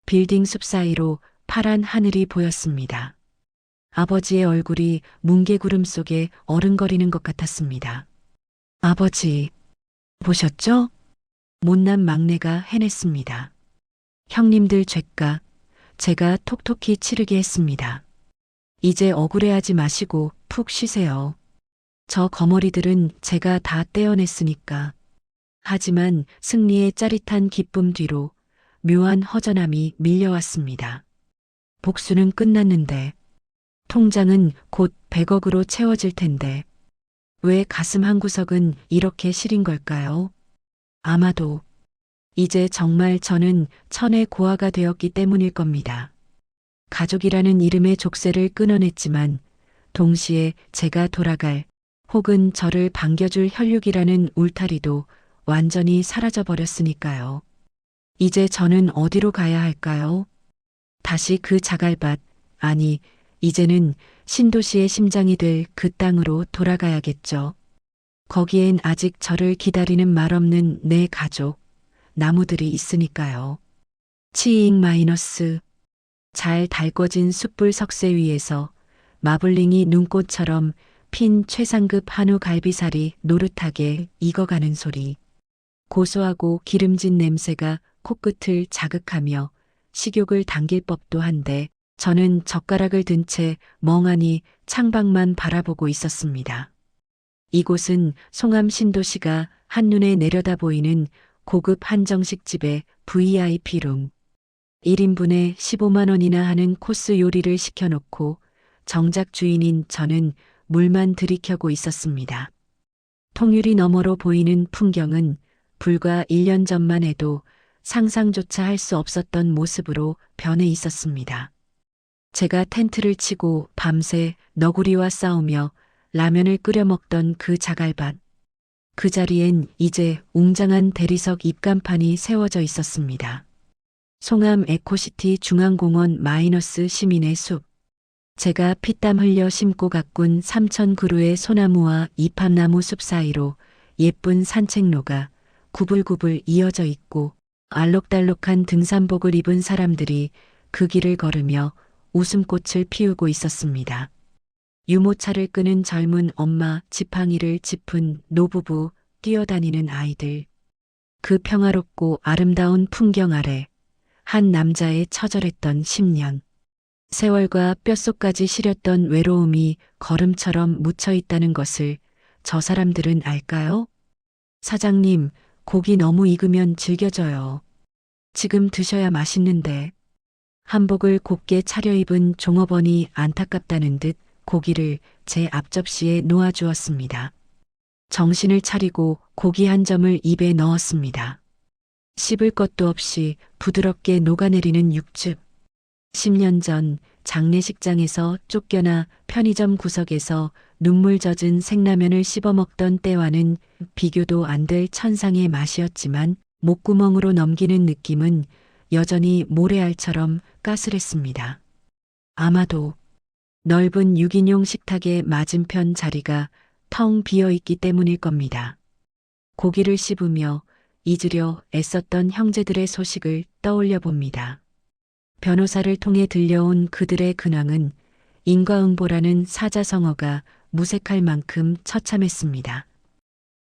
빌딩 숲 사이로 파란 하늘이 보였습니다. 아버지의 얼굴이 뭉게구름 속에 어른거리는 것 같았습니다. 아버지, 보셨죠? 못난 막내가 해냈습니다. 형님들 죄값 제가 톡톡히 치르게 했습니다. 이제 억울해하지 마시고 푹 쉬세요. 저 거머리들은 제가 다 떼어냈으니까. 하지만 승리의 짜릿한 기쁨 뒤로 묘한 허전함이 밀려왔습니다. 복수는 끝났는데 통장은 곧 100억으로 채워질 텐데 왜 가슴 한구석은 이렇게 시린 걸까요? 아마도 이제 정말 저는 천의 고아가 되었기 때문일 겁니다. 가족이라는 이름의 족쇄를 끊어냈지만 동시에 제가 돌아갈 혹은 저를 반겨줄 혈육이라는 울타리도 완전히 사라져버렸으니까요. 이제 저는 어디로 가야 할까요? 다시 그 자갈밭, 아니 이제는 신도시의 심장이 될 그 땅으로 돌아가야겠죠. 거기엔 아직 저를 기다리는 말없는 내 가족, 나무들이 있으니까요. 치잉 마이너스. 잘 달궈진 숯불 석쇠 위에서 마블링이 눈꽃처럼 핀 최상급 한우 갈비살이 노릇하게 익어가는 소리. 고소하고 기름진 냄새가 코끝을 자극하며 식욕을 당길 법도 한데 저는 젓가락을 든 채 멍하니 창밖만 바라보고 있었습니다. 이곳은 송암 신도시가 한눈에 내려다 보이는 고급 한정식 집의 VIP룸. 1인분에 15만 원이나 하는 코스 요리를 시켜놓고 정작 주인인 저는 물만 들이켜고 있었습니다. 통유리 너머로 보이는 풍경은 불과 1년 전만 해도 상상조차 할 수 없었던 모습으로 변해 있었습니다. 제가 텐트를 치고 밤새 너구리와 싸우며 라면을 끓여 먹던 그 자갈밭. 그 자리엔 이제 웅장한 대리석 입간판이 세워져 있었습니다. 송암 에코시티 중앙공원 마이너스 시민의 숲. 제가 피땀 흘려 심고 가꾼 3,000그루의 소나무와 이팝나무 숲 사이로 예쁜 산책로가 구불구불 이어져 있고 알록달록한 등산복을 입은 사람들이 그 길을 걸으며 웃음꽃을 피우고 있었습니다. 유모차를 끄는 젊은 엄마, 지팡이를 짚은 노부부, 뛰어다니는 아이들. 그 평화롭고 아름다운 풍경 아래 한 남자의 처절했던 10년. 세월과 뼛속까지 시렸던 외로움이 걸음처럼 묻혀 있다는 것을 저 사람들은 알까요? 사장님, 고기 너무 익으면 질겨져요. 지금 드셔야 맛있는데. 한복을 곱게 차려입은 종업원이 안타깝다는 듯 고기를 제 앞접시에 놓아주었습니다. 정신을 차리고 고기 한 점을 입에 넣었습니다. 씹을 것도 없이 부드럽게 녹아내리는 육즙. 10년 전 장례식장에서 쫓겨나 편의점 구석에서 눈물 젖은 생라면을 씹어먹던 때와는 비교도 안 될 천상의 맛이었지만 목구멍으로 넘기는 느낌은 여전히 모래알처럼 까슬했습니다. 아마도 넓은 6인용 식탁의 맞은편 자리가 텅 비어있기 때문일 겁니다. 고기를 씹으며 잊으려 애썼던 형제들의 소식을 떠올려 봅니다. 변호사를 통해 들려온 그들의 근황은 인과응보라는 사자성어가 무색할 만큼 처참했습니다.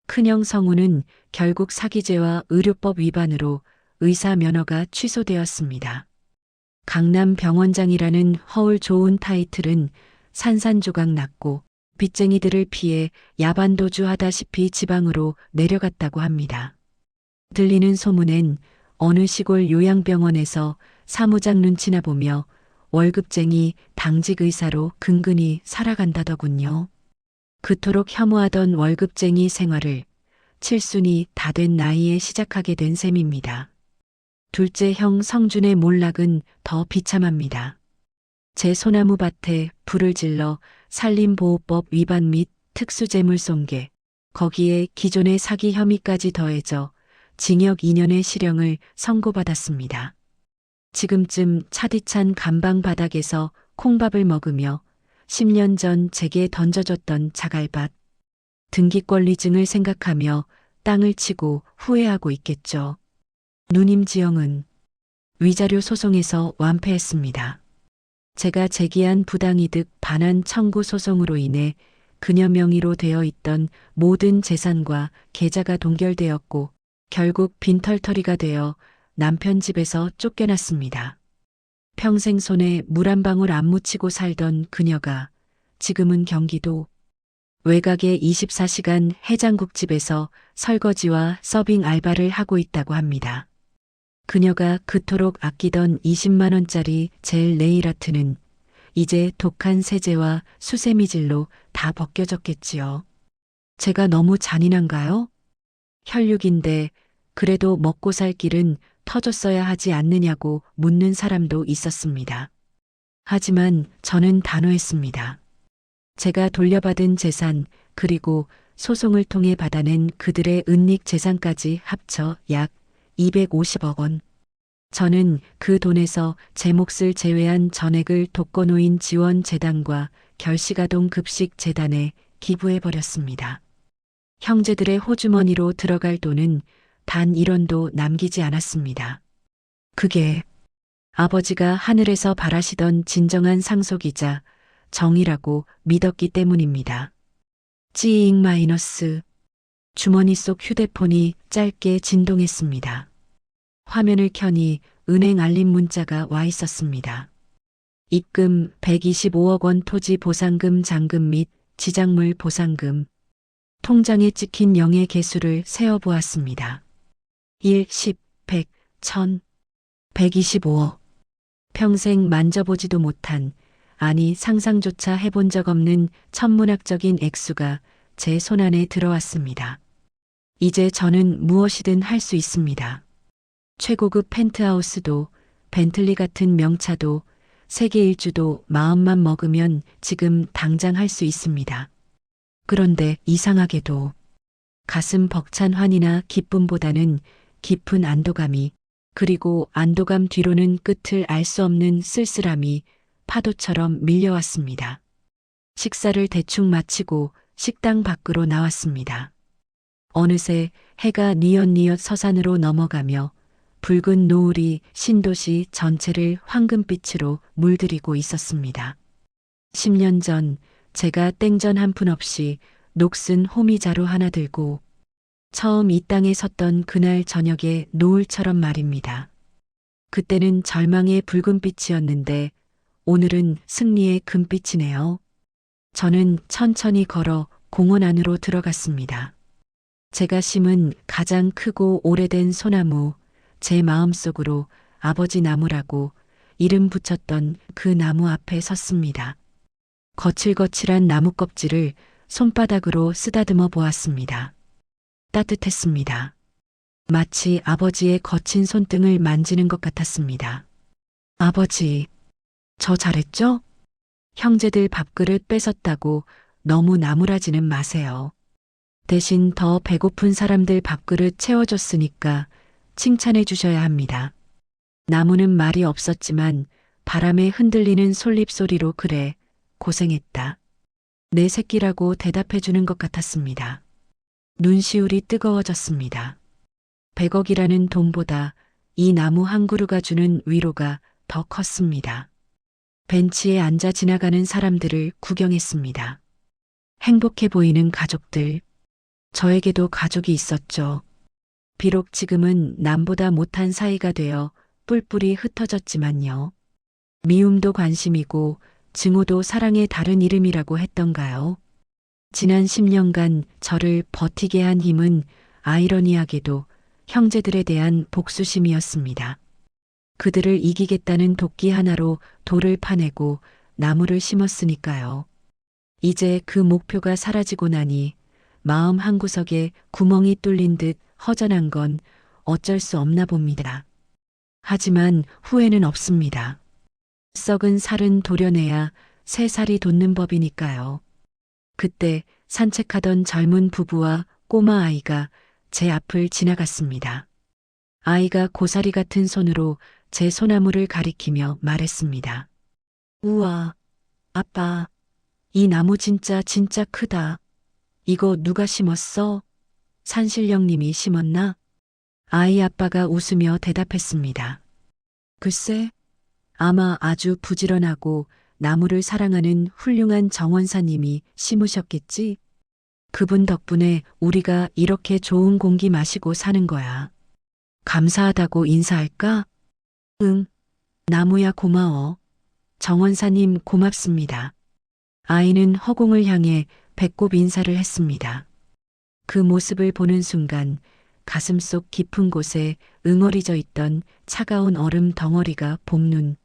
큰형 성우는 결국 사기죄와 의료법 위반으로 의사 면허가 취소되었습니다. 강남 병원장이라는 허울 좋은 타이틀은 산산조각 났고 빚쟁이들을 피해 야반도주 하다시피 지방으로 내려갔다고 합니다. 들리는 소문엔 어느 시골 요양병원에서 사무장 눈치나 보며 월급쟁이 당직 의사로 근근히 살아간다더군요. 그토록 혐오하던 월급쟁이 생활을 칠순이 다 된 나이에 시작하게 된 셈입니다. 둘째 형 성준의 몰락은 더 비참합니다. 제 소나무 밭에 불을 질러 산림보호법 위반 및 특수재물손괴, 거기에 기존의 사기 혐의까지 더해져 징역 2년의 실형을 선고받았습니다. 지금쯤 차디찬 감방 바닥에서 콩밥을 먹으며 10년 전 제게 던져줬던 자갈밭, 등기권리증을 생각하며 땅을 치고 후회하고 있겠죠. 누님 지영은 위자료 소송에서 완패했습니다. 제가 제기한 부당이득 반환 청구 소송으로 인해 그녀 명의로 되어 있던 모든 재산과 계좌가 동결되었고 결국 빈털터리가 되어 남편 집에서 쫓겨났습니다. 평생 손에 물 한 방울 안 묻히고 살던 그녀가 지금은 경기도 외곽의 24시간 해장국집에서 설거지와 서빙 알바를 하고 있다고 합니다. 그녀가 그토록 아끼던 20만 원짜리 젤 네일 아트는 이제 독한 세제와 수세미질로 다 벗겨졌겠지요. 제가 너무 잔인한가요? 혈육인데 그래도 먹고 살 길은 터줬어야 하지 않느냐고 묻는 사람도 있었습니다. 하지만 저는 단호했습니다. 제가 돌려받은 재산 그리고 소송을 통해 받아낸 그들의 은닉 재산까지 합쳐 약 250억 원. 저는 그 돈에서 제 몫을 제외한 전액을 독거노인 지원재단과 결식아동 급식재단에 기부해버렸습니다. 형제들의 호주머니로 들어갈 돈은 단 1원도 남기지 않았습니다. 그게 아버지가 하늘에서 바라시던 진정한 상속이자 정의라고 믿었기 때문입니다. 찌잉 마이너스. 주머니 속 휴대폰이 짧게 진동했습니다. 화면을 켜니 은행 알림 문자가 와 있었습니다. 입금 125억 원 토지 보상금 잔금 및 지작물 보상금. 통장에 찍힌 0의 개수를 세어보았습니다. 1, 10, 100, 1000, 125억. 평생 만져보지도 못한, 아니 상상조차 해본 적 없는 천문학적인 액수가 제 손안에 들어왔습니다. 이제 저는 무엇이든 할 수 있습니다. 최고급 펜트하우스도, 벤틀리 같은 명차도, 세계 일주도 마음만 먹으면 지금 당장 할 수 있습니다. 그런데 이상하게도 가슴 벅찬 환희나 기쁨보다는 깊은 안도감이, 그리고 안도감 뒤로는 끝을 알 수 없는 쓸쓸함이 파도처럼 밀려왔습니다. 식사를 대충 마치고 식당 밖으로 나왔습니다. 어느새 해가 뉘엿뉘엿 서산으로 넘어가며 붉은 노을이 신도시 전체를 황금빛으로 물들이고 있었습니다. 10년 전 제가 땡전 한 푼 없이 녹슨 호미자루 하나 들고 처음 이 땅에 섰던 그날 저녁의 노을처럼 말입니다. 그때는 절망의 붉은빛이었는데 오늘은 승리의 금빛이네요. 저는 천천히 걸어 공원 안으로 들어갔습니다. 제가 심은 가장 크고 오래된 소나무, 제 마음속으로 아버지 나무라고 이름 붙였던 그 나무 앞에 섰습니다. 거칠거칠한 나무 껍질을 손바닥으로 쓰다듬어 보았습니다. 따뜻했습니다. 마치 아버지의 거친 손등을 만지는 것 같았습니다. 아버지, 저 잘했죠? 형제들 밥그릇 뺏었다고 너무 나무라지는 마세요. 대신 더 배고픈 사람들 밥그릇 채워줬으니까 칭찬해 주셔야 합니다. 나무는 말이 없었지만 바람에 흔들리는 솔잎소리로 그래, 고생했다. 내 새끼라고 대답해 주는 것 같았습니다. 눈시울이 뜨거워졌습니다. 100억이라는 돈보다 이 나무 한 그루가 주는 위로가 더 컸습니다. 벤치에 앉아 지나가는 사람들을 구경했습니다. 행복해 보이는 가족들. 저에게도 가족이 있었죠. 비록 지금은 남보다 못한 사이가 되어 뿔뿔이 흩어졌지만요. 미움도 관심이고 증오도 사랑의 다른 이름이라고 했던가요? 지난 10년간 저를 버티게 한 힘은 아이러니하게도 형제들에 대한 복수심이었습니다. 그들을 이기겠다는 도끼 하나로 돌을 파내고 나무를 심었으니까요. 이제 그 목표가 사라지고 나니 마음 한구석에 구멍이 뚫린 듯 허전한 건 어쩔 수 없나 봅니다. 하지만 후회는 없습니다. 썩은 살은 도려내야 새 살이 돋는 법이니까요. 그때 산책하던 젊은 부부와 꼬마 아이가 제 앞을 지나갔습니다. 아이가 고사리 같은 손으로 제 소나무를 가리키며 말했습니다. 우와, 아빠, 이 나무 진짜 크다. 이거 누가 심었어? 산신령님이 심었나? 아이 아빠가 웃으며 대답했습니다. 글쎄, 아마 아주 부지런하고 나무를 사랑하는 훌륭한 정원사님이 심으셨겠지? 그분 덕분에 우리가 이렇게 좋은 공기 마시고 사는 거야. 감사하다고 인사할까? 응, 나무야 고마워. 정원사님 고맙습니다. 아이는 허공을 향해 배꼽 인사를 했습니다. 그 모습을 보는 순간 가슴속 깊은 곳에 응어리져 있던 차가운 얼음 덩어리가 봄눈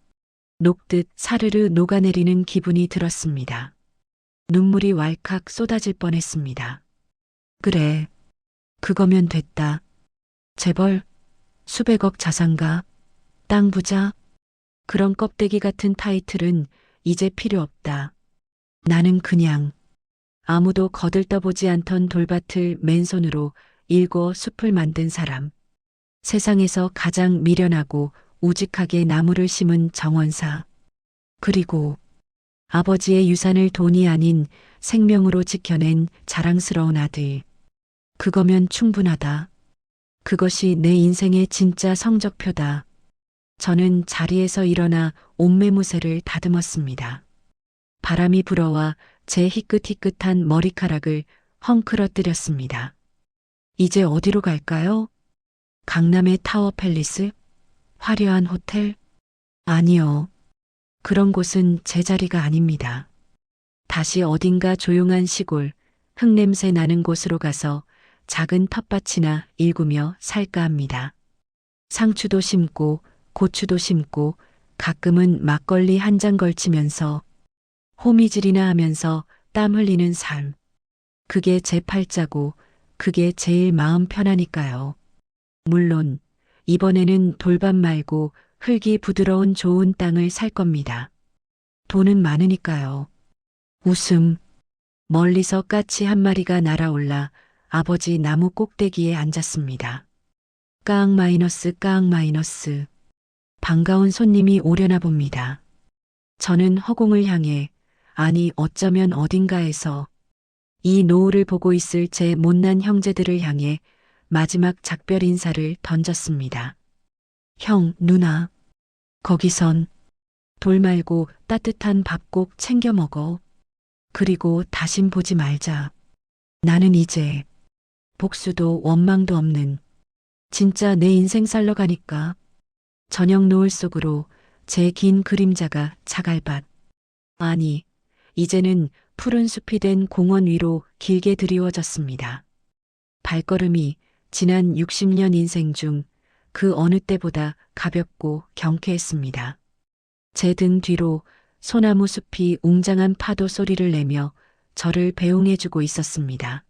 녹듯 사르르 녹아내리는 기분이 들었습니다. 눈물이 왈칵 쏟아질 뻔했습니다. 그래, 그거면 됐다. 재벌, 수백억 자산가, 땅 부자, 그런 껍데기 같은 타이틀은 이제 필요 없다. 나는 그냥 아무도 거들떠보지 않던 돌밭을 맨손으로 일궈 숲을 만든 사람. 세상에서 가장 미련하고 우직하게 나무를 심은 정원사. 그리고 아버지의 유산을 돈이 아닌 생명으로 지켜낸 자랑스러운 아들. 그거면 충분하다. 그것이 내 인생의 진짜 성적표다. 저는 자리에서 일어나 옷매무새를 다듬었습니다. 바람이 불어와 제 희끗희끗한 머리카락을 헝클어뜨렸습니다. 이제 어디로 갈까요? 강남의 타워 팰리스? 화려한 호텔? 아니요. 그런 곳은 제 자리가 아닙니다. 다시 어딘가 조용한 시골, 흙냄새 나는 곳으로 가서 작은 텃밭이나 일구며 살까 합니다. 상추도 심고 고추도 심고 가끔은 막걸리 한 잔 걸치면서 호미질이나 하면서 땀 흘리는 삶. 그게 제 팔자고 그게 제일 마음 편하니까요. 물론 이번에는 돌밭 말고 흙이 부드러운 좋은 땅을 살 겁니다. 돈은 많으니까요. 웃음. 멀리서 까치 한 마리가 날아올라 아버지 나무 꼭대기에 앉았습니다. 깡 마이너스 깡 마이너스. 반가운 손님이 오려나 봅니다. 저는 허공을 향해, 아니 어쩌면 어딘가에서 이 노을을 보고 있을 제 못난 형제들을 향해 마지막 작별 인사를 던졌습니다. 형, 누나. 거기선 돌 말고 따뜻한 밥 꼭 챙겨 먹어. 그리고 다신 보지 말자. 나는 이제 복수도 원망도 없는 진짜 내 인생 살러 가니까. 저녁 노을 속으로 제 긴 그림자가 자갈밭. 아니, 이제는 푸른 숲이 된 공원 위로 길게 드리워졌습니다. 발걸음이 지난 60년 인생 중 그 어느 때보다 가볍고 경쾌했습니다. 제 등 뒤로 소나무 숲이 웅장한 파도 소리를 내며 저를 배웅해주고 있었습니다.